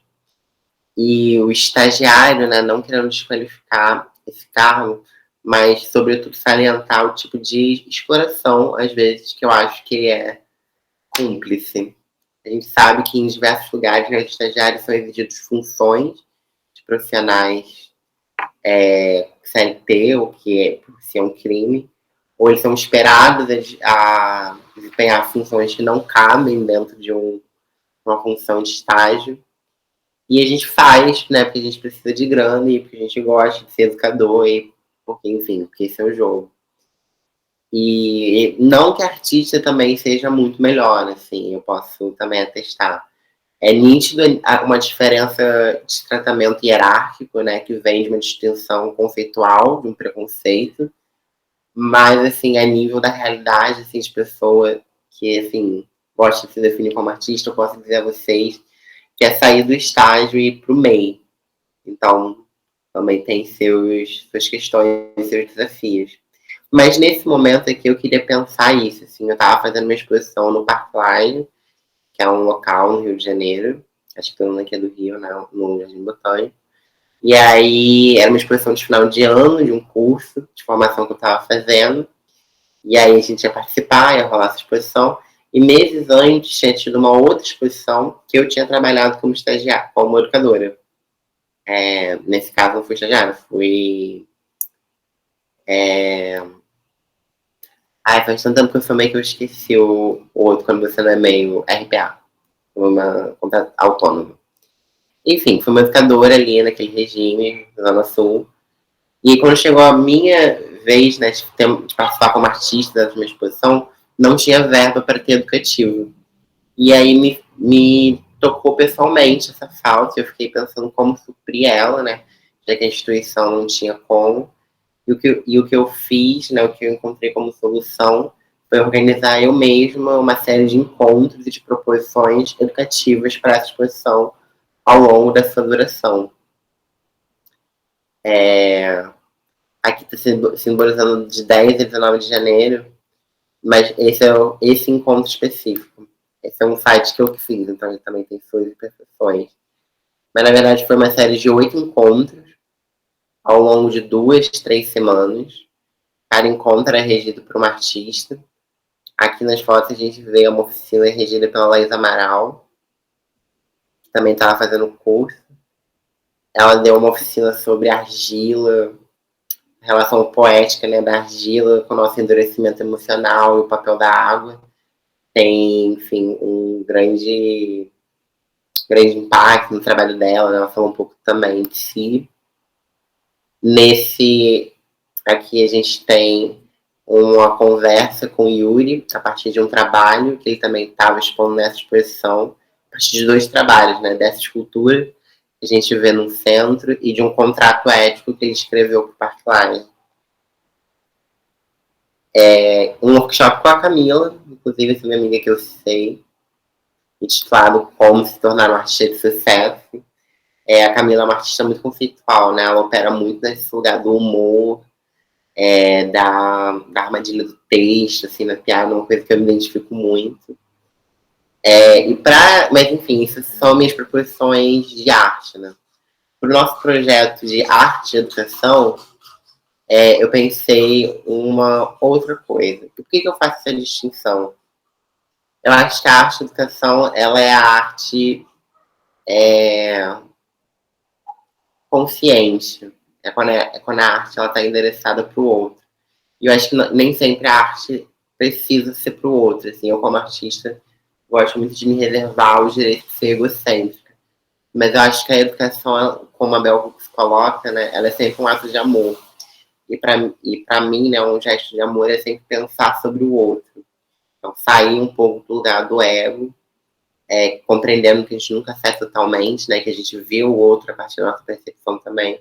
E o estagiário, né, não querendo desqualificar esse cargo, mas, sobretudo, salientar o tipo de exploração, às vezes, que eu acho que é cúmplice. A gente sabe que em diversos lugares, né, os estagiários são exigidos funções de profissionais CLT, o que é um crime, ou eles são esperados a desempenhar funções que não cabem dentro de uma função de estágio. E a gente faz, né, porque a gente precisa de grana e porque a gente gosta de ser educador e porque, enfim, porque esse é o jogo. E não que artista também seja muito melhor, assim, eu posso também atestar. É nítido uma diferença de tratamento hierárquico, né, que vem de uma distinção conceitual, de um preconceito, mas, assim, a nível da realidade, assim, de pessoa que, assim, gosta de se definir como artista, eu posso dizer a vocês que é sair do estágio e ir para o meio. Então, também tem suas questões e seus desafios. Mas nesse momento aqui eu queria pensar isso, assim, eu estava fazendo uma exposição no Parkline, que é um local no Rio de Janeiro, acho que todo mundo aqui é do Rio, né, no Jardim Botânico. E aí era uma exposição de final de ano, de um curso de formação que eu estava fazendo. E aí a gente ia participar, ia rolar essa exposição. E meses antes tinha tido uma outra exposição que eu tinha trabalhado como estagiária, como educadora. Nesse caso não fui estagiária, fui... faz tanto tempo que eu formei que eu esqueci o outro, quando você não é meio RPA, uma autônoma. Enfim, fui uma educadora ali naquele regime, Zona Sul. E aí, quando chegou a minha vez, né, de participar como artista da minha exposição, não tinha verba para ter educativo. E aí me tocou pessoalmente essa falta, eu fiquei pensando como suprir ela, né, já que a instituição não tinha como. E o que eu fiz, né, o que eu encontrei como solução, foi organizar eu mesma uma série de encontros e de proposições educativas para essa exposição ao longo da sua duração. Aqui está simbolizando de 10 a 19 de janeiro, mas esse encontro específico. Esse é um site que eu fiz, então ele também tem suas imperfeições. Mas na verdade foi uma série de 8 encontros ao longo de 2, 3 semanas. Cada encontro é regido por uma artista. Aqui nas fotos a gente vê uma oficina regida pela Laís Amaral, que também estava fazendo curso. Ela deu uma oficina sobre argila, relação poética, né, da argila com o nosso endurecimento emocional e o papel da água. Tem, enfim, um grande impacto no trabalho dela, né? Ela falou um pouco também de si. Aqui a gente tem uma conversa com o Yuri, a partir de um trabalho que ele também estava expondo nessa exposição, a partir de 2 trabalhos, né, dessa escultura que a gente vê no centro e de um contrato ético que ele escreveu para o Parkline. Um workshop com a Camila, inclusive essa minha amiga que eu sei, intitulado Como se tornar um artista de sucesso. A Camila é uma artista muito conceitual, né? Ela opera muito nesse lugar do humor, da armadilha do texto, assim, na piada, uma coisa que eu me identifico muito. Mas, enfim, essas são minhas proposições de arte, né? Para o nosso projeto de arte e educação, eu pensei uma outra coisa. Por que eu faço essa distinção? Eu acho que a arte e a educação, ela é a arte consciente. É quando a arte está endereçada para o outro. E eu acho que nem sempre a arte precisa ser para o outro. Assim, eu, como artista, gosto muito de me reservar o direito de ser egocêntrica. Mas eu acho que a educação, como a Bell Hooks coloca, né, ela é sempre um ato de amor. E para mim, né, um gesto de amor é sempre pensar sobre o outro. Então, sair um pouco do lugar do ego, compreendendo que a gente nunca acerta totalmente, né, que a gente vê o outro a partir da nossa percepção também.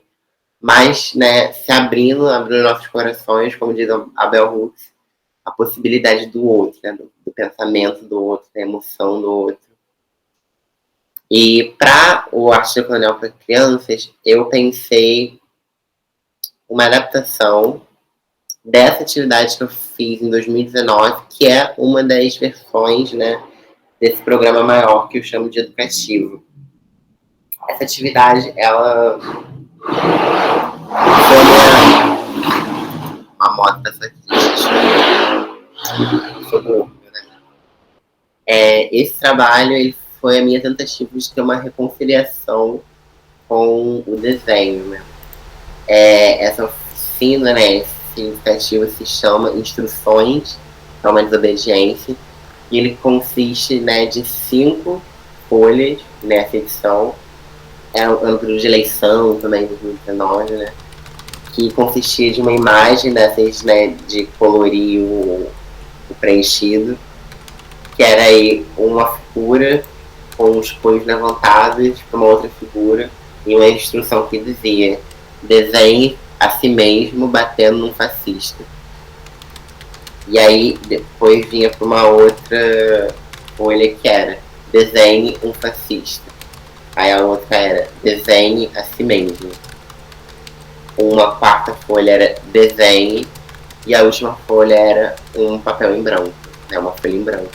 Mas, né, se abrindo nossos corações, como diz a Bell Hooks, a possibilidade do outro, né, do pensamento do outro, da emoção do outro. E para o Arte Colonial para Crianças, eu pensei uma adaptação dessa atividade que eu fiz em 2019, que é uma das versões, né, desse programa maior que eu chamo de educativo. Essa atividade, ela foi uma moda dessa sobre, né? Esse trabalho ele foi a minha tentativa de ter uma reconciliação com o desenho, né? Essa oficina, né, essa iniciativa se chama Instruções para uma Desobediência, e ele consiste, né, de 5 folhas nessa edição. Um período de eleição também, 2019, né, que consistia de uma imagem dessas, né, de colorir o preenchido, que era aí uma figura com os punhos levantados para uma outra figura, e uma instrução que dizia: desenhe a si mesmo batendo num fascista. E aí depois vinha para uma outra folha que era desenhe um fascista. Aí a outra era desenhe a si mesmo. Uma quarta folha era desenhe. E a última folha era um papel em branco, né, uma folha em branco.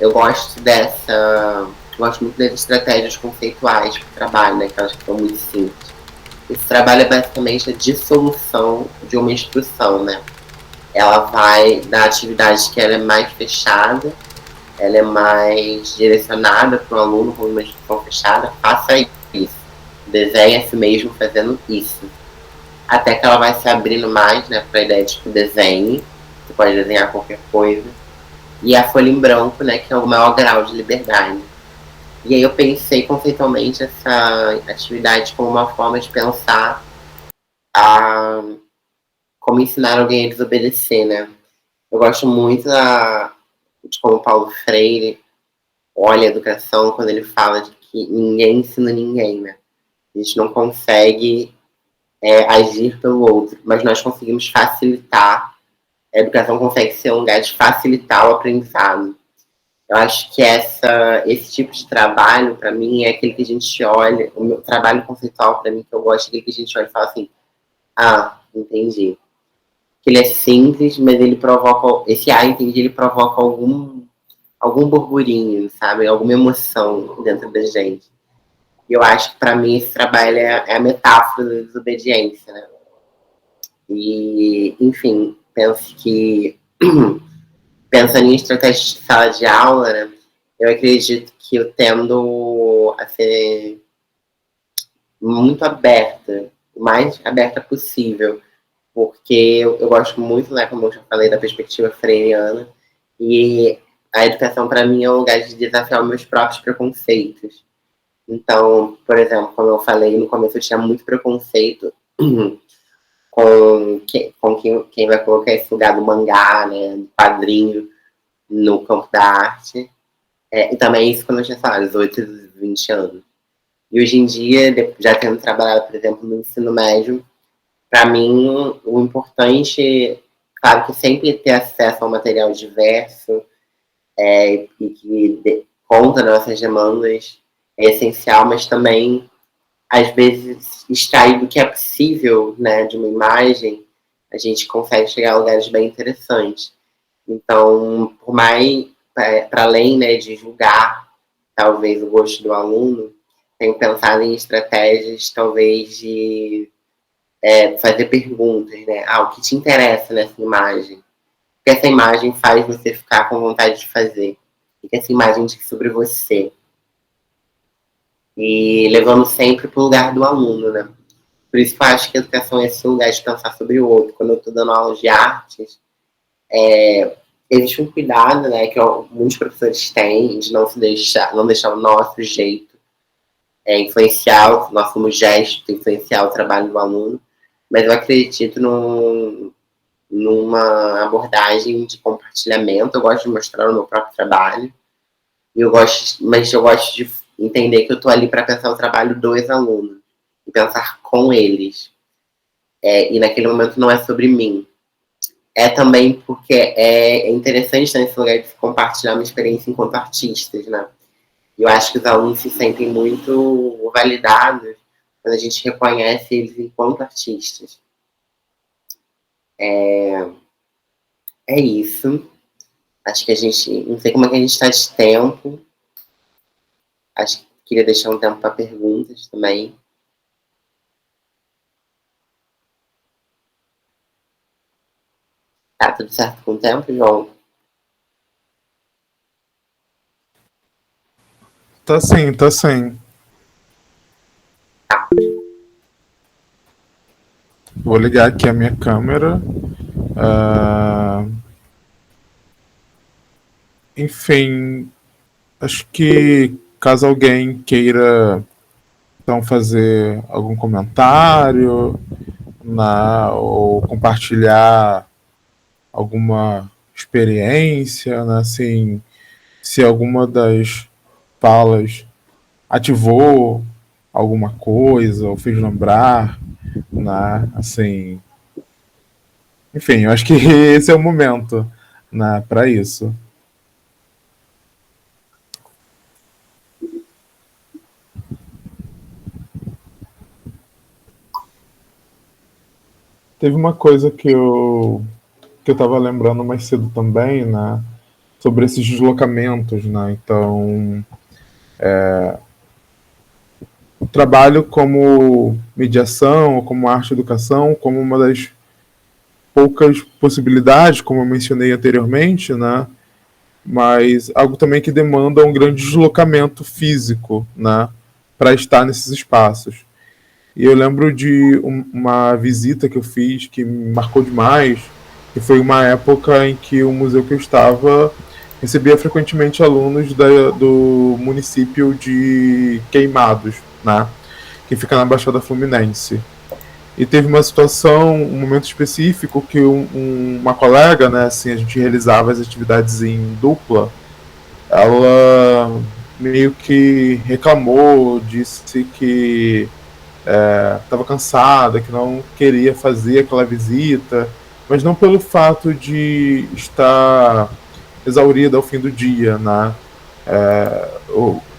Eu gosto gosto muito das estratégias conceituais para o trabalho, né, que elas são muito simples. Esse trabalho é basicamente a dissolução de uma instrução, né? Ela vai da atividade que ela é mais fechada, ela é mais direcionada para o aluno com uma instrução fechada, faça isso, desenhe a si mesmo fazendo isso. Até que ela vai se abrindo mais, né, para a ideia de tipo, desenhe, você pode desenhar qualquer coisa. E a folha em branco, né, que é o maior grau de liberdade. E aí eu pensei conceitualmente essa atividade como uma forma de pensar como ensinar alguém a desobedecer, né? Eu gosto muito de como Paulo Freire olha a educação quando ele fala de que ninguém ensina ninguém, né? A gente não consegue agir pelo outro, mas nós conseguimos facilitar. A educação consegue ser um lugar de facilitar o aprendizado. Eu acho que esse tipo de trabalho, para mim, é aquele que a gente olha, o meu trabalho conceitual, para mim, que eu gosto, é aquele que a gente olha e fala assim, entendi. Que ele é simples, mas ele provoca, entendi, ele provoca algum burburinho, sabe? Alguma emoção dentro da gente. E eu acho que, para mim, esse trabalho é a metáfora da desobediência, né? E, enfim, penso que pensando em estratégias de sala de aula, né, eu acredito que eu tendo a ser muito aberta, o mais aberta possível, porque eu gosto muito, né, como eu já falei, da perspectiva freiriana, e a educação para mim é um lugar de desafiar meus próprios preconceitos. Então, por exemplo, como eu falei no começo, eu tinha muito preconceito com quem vai colocar esse lugar do mangá, né, do quadrinho, no campo da arte. E também isso quando eu tinha, sei lá, 18, 20 anos. E hoje em dia, já tendo trabalhado, por exemplo, no ensino médio, para mim, o importante, claro que sempre ter acesso ao material diverso e que conta nossas demandas é essencial, mas também, às vezes, extrair do que é possível, né, de uma imagem, a gente consegue chegar a lugares bem interessantes. Então, por mais, para além, né, de julgar, talvez, o gosto do aluno, tenho pensado em estratégias, talvez, de fazer perguntas, né? O que te interessa nessa imagem? O que essa imagem faz você ficar com vontade de fazer? O que essa imagem diz sobre você? E levando sempre para o lugar do aluno, né? Por isso que eu acho que a educação é esse lugar de pensar sobre o outro. Quando eu estou dando aulas de artes, existe um cuidado, né, que muitos professores têm de não deixar o nosso jeito influenciar, o nosso gesto influenciar o trabalho do aluno, mas eu acredito numa abordagem de compartilhamento. Eu gosto de mostrar o meu próprio trabalho, mas eu gosto de entender que eu estou ali para pensar o trabalho dos alunos e pensar com eles. E naquele momento não é sobre mim. Também porque é interessante estar nesse lugar de compartilhar uma experiência enquanto artistas, né? Eu acho que os alunos se sentem muito validados quando a gente reconhece eles enquanto artistas. É isso. Acho que a gente... Não sei como é que a gente está de tempo. Acho que queria deixar um tempo para perguntas também. Tá tudo certo com o tempo, João? Tá sim, tá sim. Vou ligar aqui a minha câmera. Enfim, acho que caso alguém queira então fazer algum comentário ou compartilhar alguma experiência, né, assim, se alguma das falas ativou alguma coisa ou fez lembrar, né, assim, enfim, eu acho que esse é o momento, né, para isso. Teve uma coisa que eu estava lembrando mais cedo também, né? Sobre esses deslocamentos, né? Então, o trabalho como mediação, como arte-educação, como uma das poucas possibilidades, como eu mencionei anteriormente, né? Mas algo também que demanda um grande deslocamento físico, né? Para estar nesses espaços. E eu lembro de uma visita que eu fiz que me marcou demais, que foi uma época em que o museu que eu estava recebia frequentemente alunos do município de Queimados, né? Que fica na Baixada Fluminense. E teve uma situação, um momento específico que uma colega, né, assim, a gente realizava as atividades em dupla, ela meio que reclamou, disse que estava cansada, que não queria fazer aquela visita, mas não pelo fato de estar exaurida ao fim do dia, né?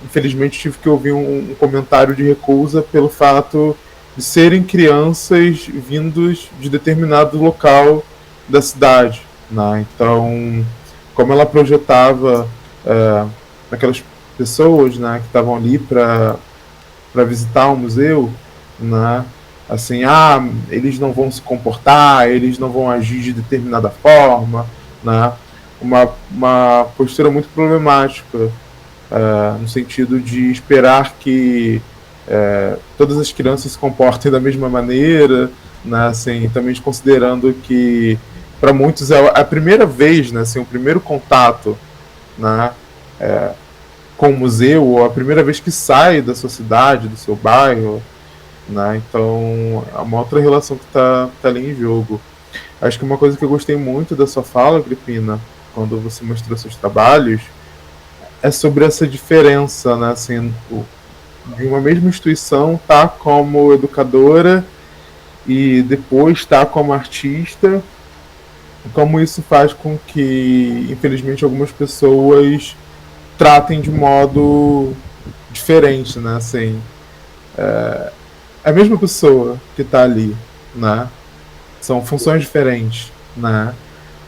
Infelizmente tive que ouvir um comentário de recusa pelo fato de serem crianças vindos de determinado local da cidade, né? Então, como ela projetava aquelas pessoas, né, que estavam ali para visitar o museu, né? Assim, eles não vão se comportar, eles não vão agir de determinada forma, né? Uma postura muito problemática, no sentido de esperar que todas as crianças se comportem da mesma maneira, né? Assim, também considerando que para muitos é a primeira vez, né? Assim, o primeiro contato, né? Com o museu, ou a primeira vez que sai da sua cidade, do seu bairro, né? Então é uma outra relação que tá ali em jogo. Acho que uma coisa que eu gostei muito da sua fala, Agripina, quando você mostrou seus trabalhos, é sobre essa diferença, né? Assim, de uma mesma instituição tá como educadora e depois tá como artista, como isso faz com que, infelizmente, algumas pessoas tratem de modo diferente, né? Assim, é a mesma pessoa que tá ali, né? São funções diferentes, né?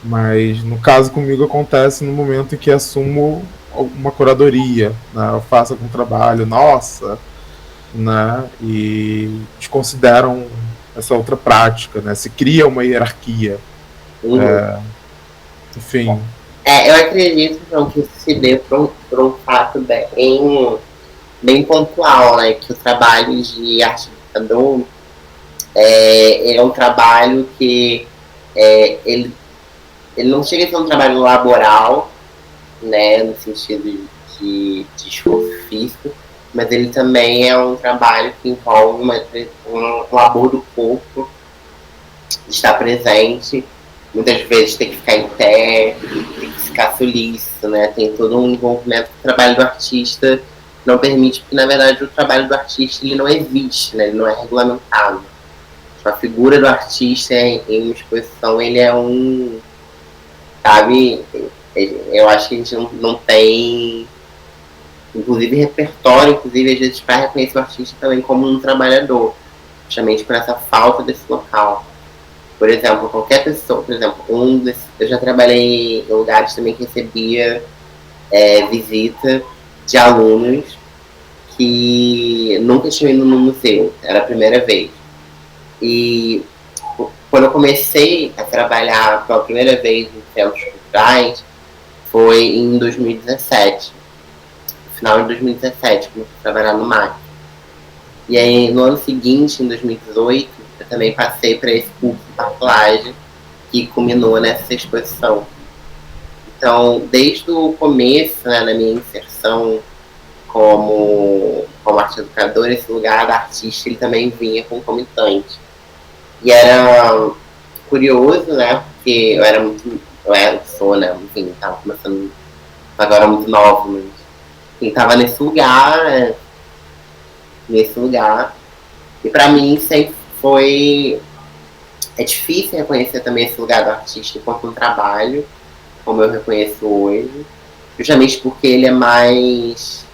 Mas no caso comigo acontece no momento em que assumo uma curadoria, né? Eu faço algum trabalho, nossa, né? E desconsideram essa outra prática, né? Se cria uma hierarquia. Enfim. Eu acredito então, que isso se dê por um fato bem pontual, né? Que o trabalho de arte educador é um trabalho que ele não chega a ser um trabalho laboral, né? No sentido de esforço físico, mas ele também é um trabalho que envolve um labor do corpo, de estar presente, muitas vezes tem que ficar em pé, tem que ficar solícito, né? Tem todo um envolvimento que o trabalho do artista não permite, porque na verdade o trabalho do artista ele não existe, né? Ele não é regulamentado. A figura do artista em uma exposição, ele é sabe, eu acho que a gente não tem, inclusive, repertório, inclusive, às vezes, para reconhecer o artista também como um trabalhador, justamente por essa falta desse local. Por exemplo, qualquer pessoa, por exemplo, eu já trabalhei em lugares também que recebia visita de alunos que nunca tinham ido no museu, era a primeira vez. E quando eu comecei a trabalhar pela primeira vez em centros culturais, foi em 2017. No final de 2017, comecei a trabalhar no MAC. E aí, no ano seguinte, em 2018, eu também passei para esse curso de tatuagem que culminou nessa exposição. Então, desde o começo, né, na minha inserção como arte educadora, esse lugar da artista ele também vinha concomitante. E era curioso, né, porque sou, né, enfim, estava começando, agora muito nova, mas quem estava nesse lugar, e para mim sempre é difícil reconhecer também esse lugar do artista enquanto um trabalho, como eu reconheço hoje, justamente porque ele é mais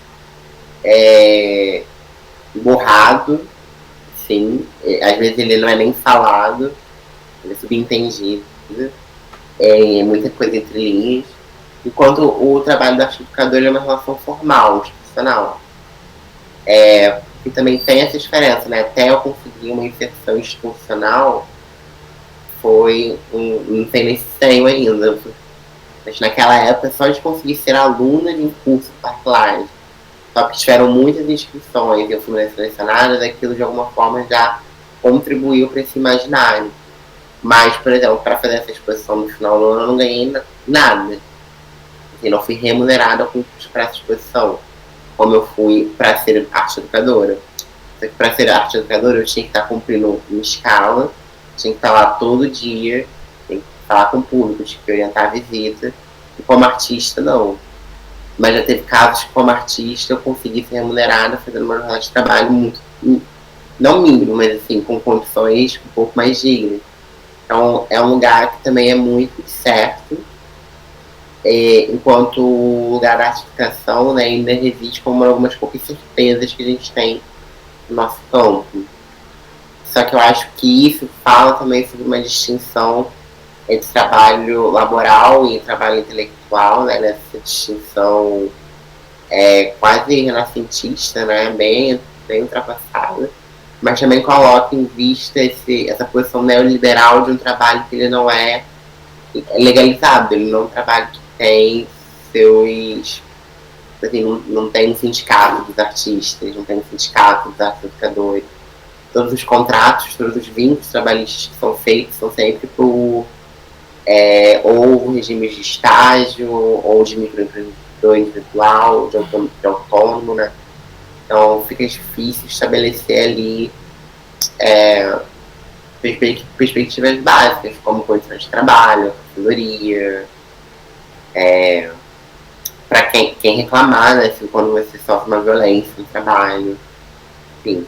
borrado, sim, às vezes ele não é nem falado, ele é subentendido, muita coisa entre linhas, enquanto o trabalho do arte educador é uma relação formal, institucional. E também tem essa diferença, né? Até eu conseguir uma inserção institucional, não sei nem se tenho ainda, mas naquela época, só de conseguir ser aluna de um curso particular, só que tiveram muitas inscrições e eu fui selecionada, daquilo de alguma forma já contribuiu para esse imaginário. Mas, por exemplo, para fazer essa exposição no final do ano, eu não ganhei nada. Assim, não fui remunerada para essa exposição, como eu fui para ser arte educadora. Só que para ser arte educadora, eu tinha que estar cumprindo uma escala, tinha que estar lá todo dia, tinha que falar com o público, tinha que orientar a visita. E como artista, não. Mas já teve casos que, como artista, eu consegui ser remunerada fazendo uma jornada de trabalho muito, não mínimo, mas assim, com condições um pouco mais dignas. Então, é um lugar que também é muito certo, enquanto o lugar da artificação, né, ainda resiste como algumas poucas certezas que a gente tem no nosso campo. Só que eu acho que isso fala também sobre uma distinção entre trabalho laboral e trabalho intelectual, né, nessa distinção quase renascentista, né, bem ultrapassada, mas também coloca em vista essa posição neoliberal de um trabalho que ele não é legalizado, ele não é um trabalho que tem seus... Assim, não tem um sindicato dos artistas, não tem um sindicato dos artes educadores. Todos os contratos, todos os vínculos trabalhistas que são feitos são sempre por ou regimes de estágio, ou de microempreendedor individual, ou de autônomo, né? Então fica difícil estabelecer ali perspectivas básicas, como condições de trabalho, aposentadoria, para quem reclamar, né, assim, quando você sofre uma violência no trabalho, enfim.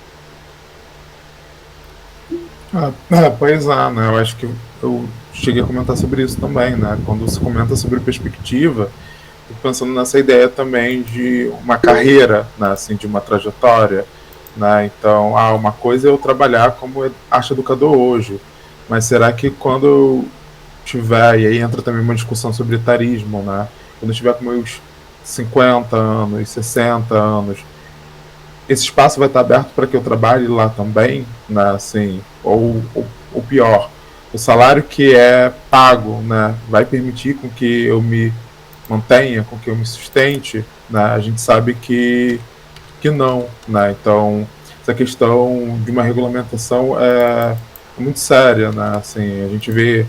Pois é, né? Eu acho que eu cheguei a comentar sobre isso também, né? Quando você comenta sobre perspectiva, fico pensando nessa ideia também de uma carreira, né? Assim, de uma trajetória, né? Então, uma coisa é eu trabalhar como arte educador hoje, mas será que quando eu tiver, e aí entra também uma discussão sobre etarismo, né? Quando eu tiver com meus 50 anos, 60 anos, esse espaço vai estar aberto para que eu trabalhe lá também, né? Assim, ou pior, o salário que é pago, né, vai permitir com que eu me mantenha, com que eu me sustente, né? A gente sabe que não, né? Então, essa questão de uma regulamentação é muito séria, né? Assim, a gente vê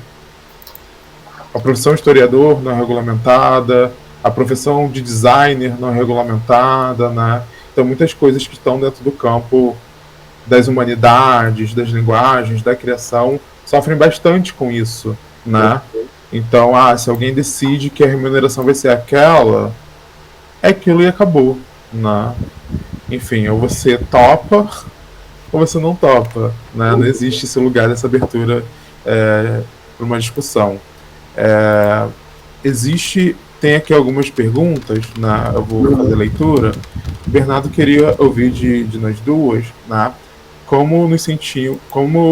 a profissão de historiador não é regulamentada, a profissão de designer não é regulamentada, né? Então, muitas coisas que estão dentro do campo das humanidades, das linguagens, da criação, sofrem bastante com isso, né? Então, se alguém decide que a remuneração vai ser aquela, é aquilo e acabou, né? Enfim, ou você topa ou você não topa, né? Não existe esse lugar dessa abertura para uma discussão. Tem aqui algumas perguntas, né? Eu vou fazer a leitura. O Bernardo queria ouvir de nós duas, né? Como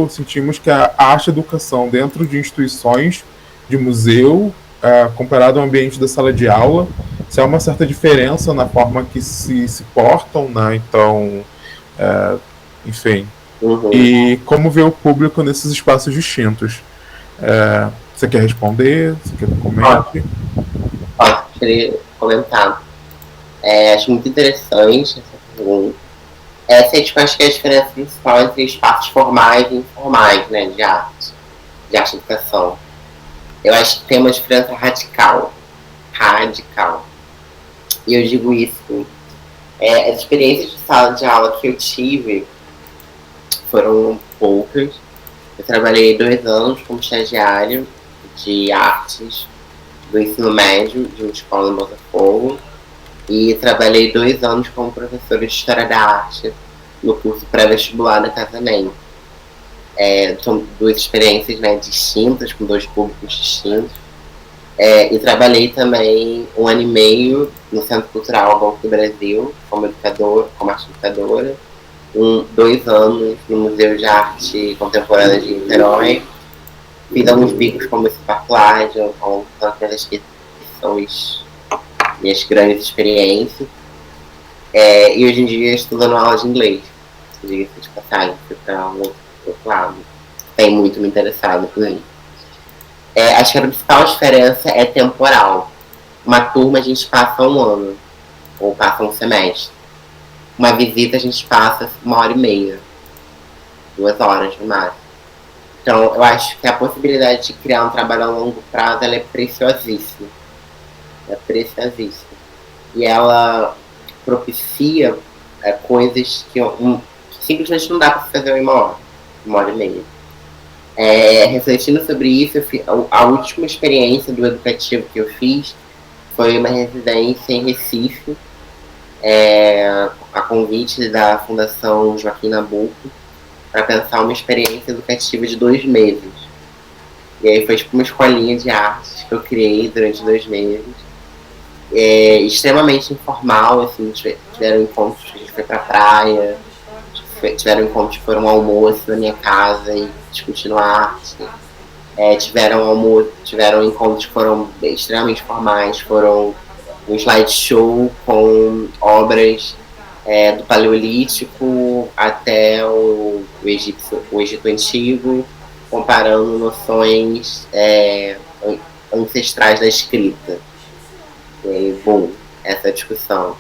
sentimos que a arte e a educação dentro de instituições de museu, comparado ao ambiente da sala de aula, se há uma certa diferença na forma que se portam, né? Então, enfim. Uhum. E como vê o público nesses espaços distintos? Você quer responder? Você quer que comente? Queria comentar. Acho muito interessante essa pergunta. Essa acho que é a diferença principal entre espaços formais e informais, né, de arte e educação. Eu acho que tem uma diferença radical. E eu digo isso. As experiências de sala de aula que eu tive foram poucas. Eu trabalhei 2 anos como estagiário de artes do ensino médio de uma escola em Botafogo e trabalhei 2 anos como professora de História da Arte no curso pré-vestibular da Casa NEM. São 2 experiências, né, distintas, com 2 públicos distintos. E trabalhei também 1 ano e meio no Centro Cultural Banco do Brasil, como arte educadora, 2 anos no Museu de Arte Contemporânea de Niterói Fiz alguns bicos como esse Parkland, ou coisas que são minhas grandes experiências. E hoje em dia estou dando aula de inglês. Diga-se de passagem, fui para um outro lado. Tem muito me interessado por aí. Acho que a principal diferença é temporal. Uma turma a gente passa um ano, ou passa um semestre. Uma visita a gente passa 1h30, 2 horas no máximo. Então, eu acho que a possibilidade de criar um trabalho a longo prazo ela é preciosíssima. É preciosíssima. E ela propicia coisas que simplesmente não dá para fazer em 1h30. Refletindo sobre isso, a última experiência do educativo que eu fiz foi uma residência em Recife, a convite da Fundação Joaquim Nabuco, para pensar uma experiência educativa de 2 meses. E aí foi tipo uma escolinha de artes que eu criei durante 2 meses. Extremamente informal, assim, tiveram encontros que a gente foi pra praia, tiveram encontros que foram um almoço na minha casa e discutindo arte. Tiveram encontros que foram extremamente formais, foram um slideshow com obras do Paleolítico até o Egito Antigo, comparando noções ancestrais da escrita. E aí, bom, essa discussão.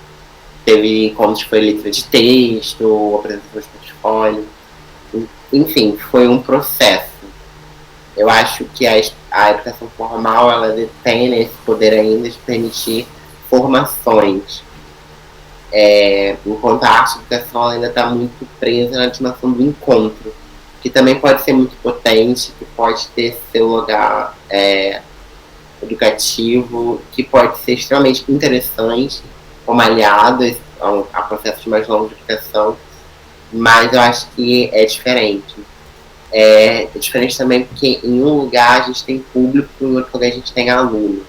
Teve encontros que foi leitura de texto, apresentação de portfólio. Enfim, foi um processo. Eu acho que a educação formal ela tem esse poder ainda de permitir formações. Enquanto a arte e a educação ainda está muito presa na dimensão do encontro, que também pode ser muito potente, que pode ter seu lugar educativo, que pode ser extremamente interessante, como aliado a processos mais longos de educação, mas eu acho que é diferente. É diferente também porque em um lugar a gente tem público, em outro lugar a gente tem aluno.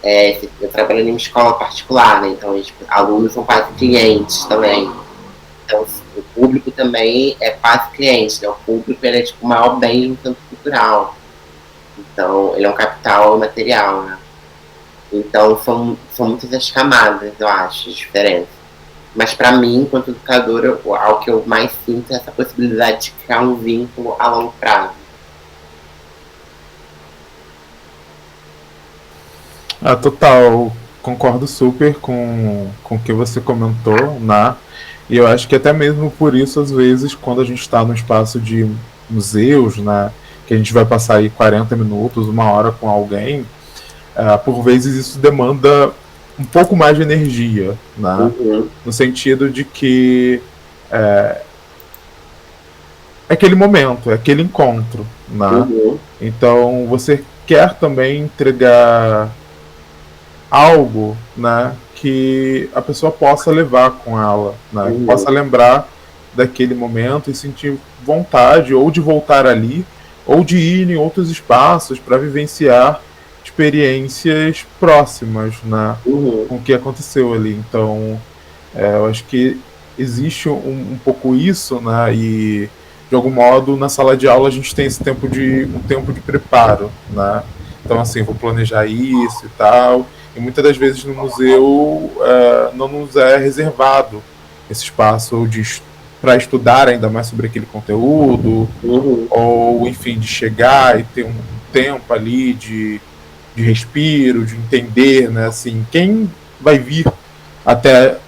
Eu trabalho em uma escola particular, né? Então alunos são quase clientes também. Então o público também é quase cliente, né? O público ele é tipo o maior bem no campo cultural. Então ele é um capital material, né? Então são muitas as camadas, eu acho, de diferença. Mas para mim, enquanto educadora, o que eu mais sinto é essa possibilidade de criar um vínculo a longo prazo. Total, concordo super com o que você comentou, né? E eu acho que até mesmo por isso, às vezes, quando a gente está no espaço de museus, né, que a gente vai passar aí 40 minutos, 1 hora com alguém, por vezes isso demanda um pouco mais de energia, né? No sentido de que é aquele momento, é aquele encontro, né? Então você quer também entregar algo, né, que a pessoa possa levar com ela, né, que possa lembrar daquele momento e sentir vontade ou de voltar ali ou de ir em outros espaços para vivenciar experiências próximas, né, com o que aconteceu ali. Então, eu acho que existe um pouco isso, né, e de algum modo na sala de aula a gente tem esse tempo de preparo, né. Então, assim, vou planejar isso e tal. E muitas das vezes no museu não nos é reservado esse espaço para estudar ainda mais sobre aquele conteúdo, ou, enfim, de chegar e ter um tempo ali de respiro, de entender, né, assim, quem vai vir até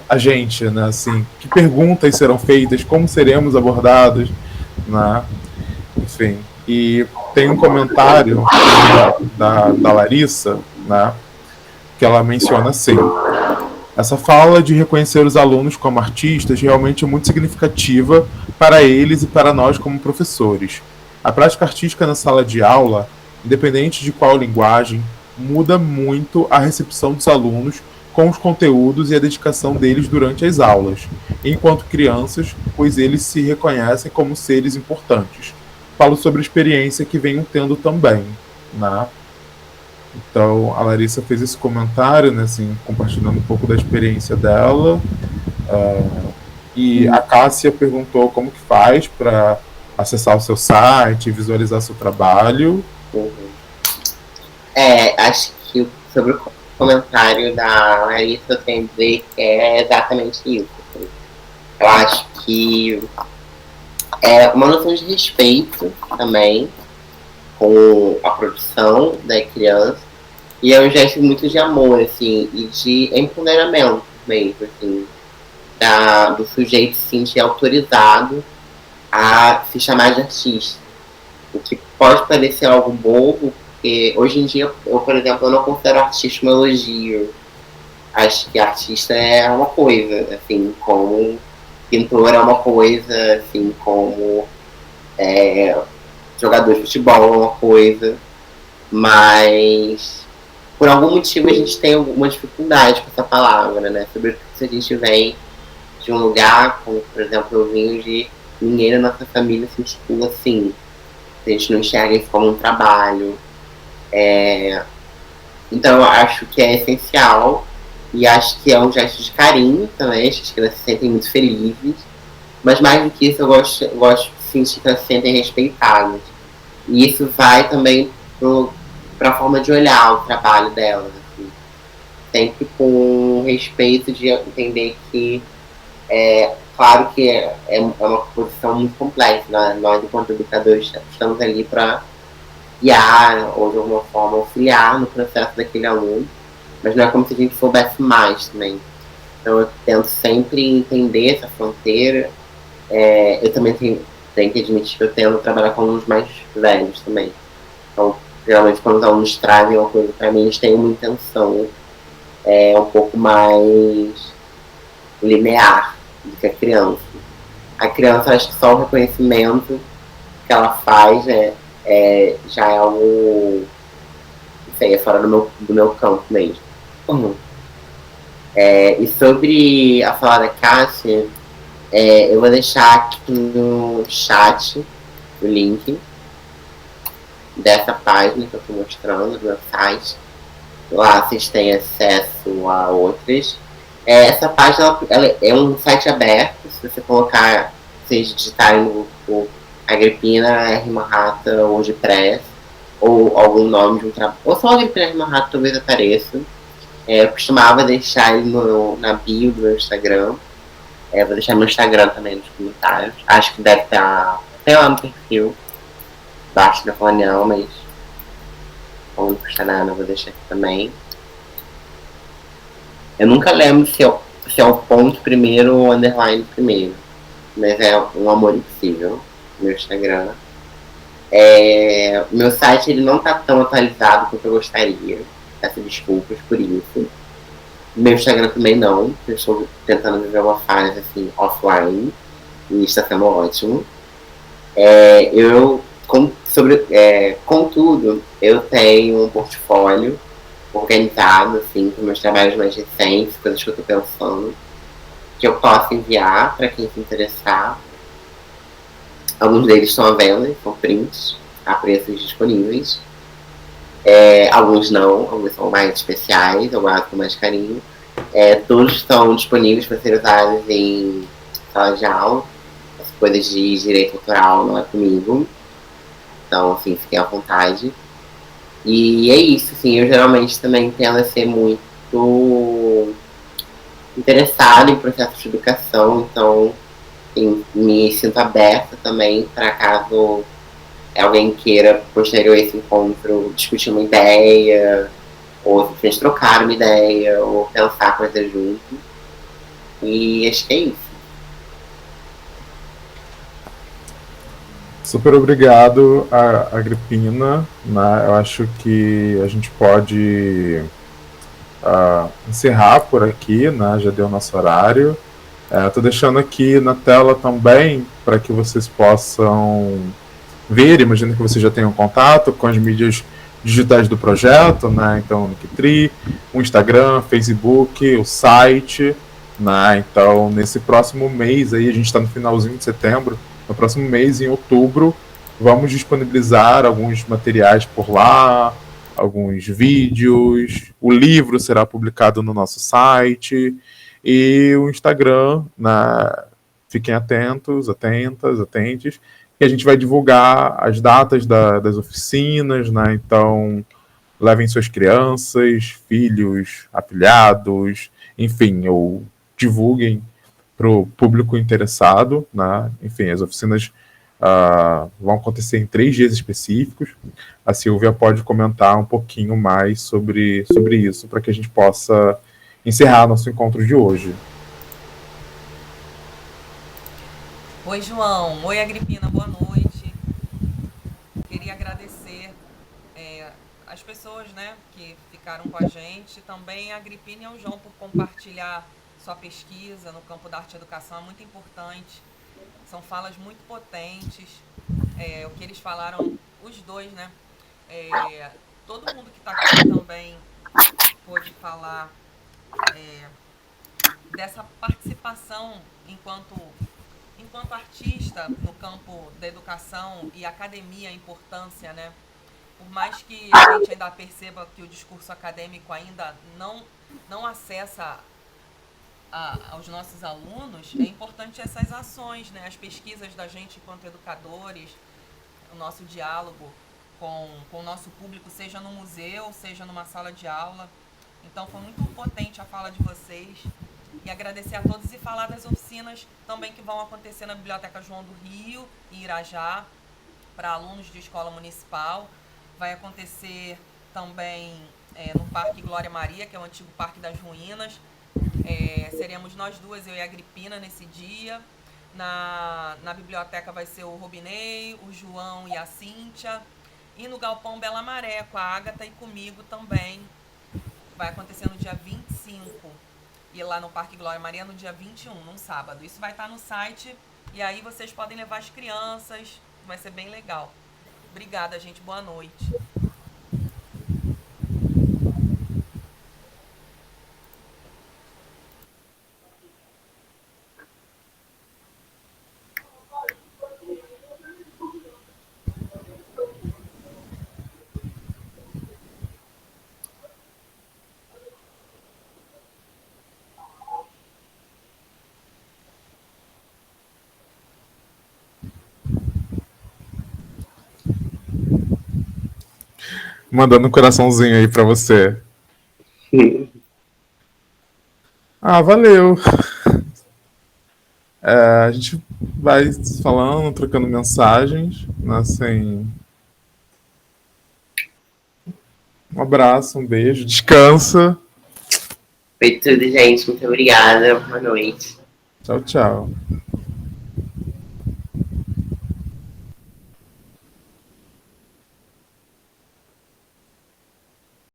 a gente, né, assim, que perguntas serão feitas, como seremos abordados, né, enfim. E tem um comentário da Larissa, né, que ela menciona assim: essa fala de reconhecer os alunos como artistas realmente é muito significativa para eles e para nós como professores. A prática artística na sala de aula, independente de qual linguagem, muda muito a recepção dos alunos com os conteúdos e a dedicação deles durante as aulas, enquanto crianças, pois eles se reconhecem como seres importantes. Falo sobre a experiência que venho tendo também, né? Então, a Larissa fez esse comentário, né, assim, compartilhando um pouco da experiência dela. E a Cássia perguntou como que faz para acessar o seu site, visualizar seu trabalho. Uhum. Acho que sobre o comentário da Larissa, eu tenho a dizer que é exatamente isso. Assim. Eu acho que é uma noção de respeito também com a produção da criança, e é um gesto muito de amor, assim, e de empoderamento mesmo, assim, do sujeito se sentir autorizado a se chamar de artista. O que pode parecer algo bobo, porque hoje em dia, eu, por exemplo, eu não considero artista um elogio. Acho que artista é uma coisa, assim, como pintor é uma coisa, assim, como jogador de futebol é uma coisa, mas por algum motivo a gente tem alguma dificuldade com essa palavra, né? Sobretudo se a gente vem de um lugar, como por exemplo eu vim de ninguém na nossa família se intitula assim. A gente não enxerga isso como um trabalho. Então eu acho que é essencial e acho que é um gesto de carinho também, acho que elas se sentem muito felizes, mas mais do que isso eu gosto de sentir que elas se sentem respeitadas. E isso vai também para a forma de olhar o trabalho delas, assim. Sempre com respeito de entender que claro que é uma posição muito complexa, né? Nós enquanto educadores estamos ali para guiar ou de alguma forma auxiliar no processo daquele aluno, mas não é como se a gente soubesse mais também. Então eu tento sempre entender essa fronteira. Eu também tenho que admitir que eu tento trabalhar com alunos mais velhos também. Então, geralmente quando os alunos trazem uma coisa para mim, eles têm uma intenção um pouco mais linear do que a criança. A criança, acho que só o reconhecimento que ela faz já é algo, não sei, é fora do meu campo mesmo. E sobre a fala da Cássia, eu vou deixar aqui no chat o link dessa página que eu estou mostrando, do meu site. Lá vocês têm acesso a outras. Essa página ela é um site aberto. Se você colocar, vocês digitarem no Agripina R. Manhattan ou WordPress, ou algum nome de um trabalho, ou só Agripina R. Manhattan talvez apareça. Eu costumava deixar ele na bio do meu Instagram. Vou deixar meu Instagram também nos comentários. Acho que deve estar até lá no perfil. Baixo da Colonial, mas como não custa nada, eu vou deixar aqui também. Eu nunca lembro se é o ponto primeiro ou o underline primeiro. Mas é um amor impossível, meu Instagram. Meu site ele não tá tão atualizado quanto eu gostaria. Peço desculpas por isso. Meu Instagram também não. Eu estou tentando viver uma fase assim, offline. E está sendo ótimo. Contudo, eu tenho um portfólio organizado, assim, com meus trabalhos mais recentes, coisas que eu estou pensando, que eu posso enviar para quem se interessar. Alguns deles estão à venda, são prints, a preços disponíveis. Alguns não, alguns são mais especiais, eu guardo com mais carinho. Todos estão disponíveis para ser usados em sala de aula. As coisas de direito autoral não é comigo. Então, assim, fiquem à vontade. E é isso, assim, eu geralmente também tendo a ser muito interessada em processos de educação, então assim, me sinto aberta também para caso alguém queira, posterior a esse encontro, discutir uma ideia, ou simplesmente trocar uma ideia, ou pensar coisas junto. E acho que é isso. Super obrigado, Agripina. Né? Eu acho que a gente pode encerrar por aqui, né? Já deu nosso horário. Estou deixando aqui na tela também para que vocês possam ver. Imagino que vocês já tenham contato com as mídias digitais do projeto, né? Então, no Linktree, o Instagram, Facebook, o site. Né? Então, nesse próximo mês, aí, a gente está no finalzinho de setembro. No próximo mês, em outubro, vamos disponibilizar alguns materiais por lá, alguns vídeos. O livro será publicado no nosso site. E o Instagram, fiquem atentos, atentas, atentes, E a gente vai divulgar as datas das oficinas, né? Então, levem suas crianças, filhos, afilhados, enfim, ou divulguem para o público interessado, né? Enfim, as oficinas vão acontecer em 3 dias específicos. A Silvia pode comentar um pouquinho mais sobre isso, para que a gente possa encerrar nosso encontro de hoje. Oi, João. Oi, Agripina. Boa noite. Queria agradecer as pessoas, né, que ficaram com a gente. Também a Agripina e ao João por compartilhar sua pesquisa no campo da arte e educação. É muito importante. São falas muito potentes. O que eles falaram, os dois, né? Todo mundo que está aqui também pôde falar dessa participação enquanto artista no campo da educação e academia, a importância, né? Por mais que a gente ainda perceba que o discurso acadêmico ainda não acessa aos nossos alunos, é importante essas ações, né? As pesquisas da gente enquanto educadores, o nosso diálogo com o nosso público, seja no museu, seja numa sala de aula. Então foi muito potente a fala de vocês. E agradecer a todos e falar das oficinas também que vão acontecer na Biblioteca João do Rio e Irajá, para alunos de escola municipal. Vai acontecer também no Parque Glória Maria, que é o antigo Parque das Ruínas. Seremos nós duas, eu e a Agripina, nesse dia. Na biblioteca vai ser o Robinei, o João e a Cíntia. E no Galpão Bela Maré, com a Ágata e comigo também. Vai acontecer no dia 25. E lá no Parque Glória Maria no dia 21, num sábado. Isso vai estar no site e aí vocês podem levar as crianças. Vai ser bem legal. Obrigada, gente. Boa noite. Mandando um coraçãozinho aí para você. Valeu. A gente vai falando, trocando mensagens, né, assim. Um abraço, um beijo, descansa. Foi tudo, gente. Muito obrigada. Boa noite. Tchau, tchau.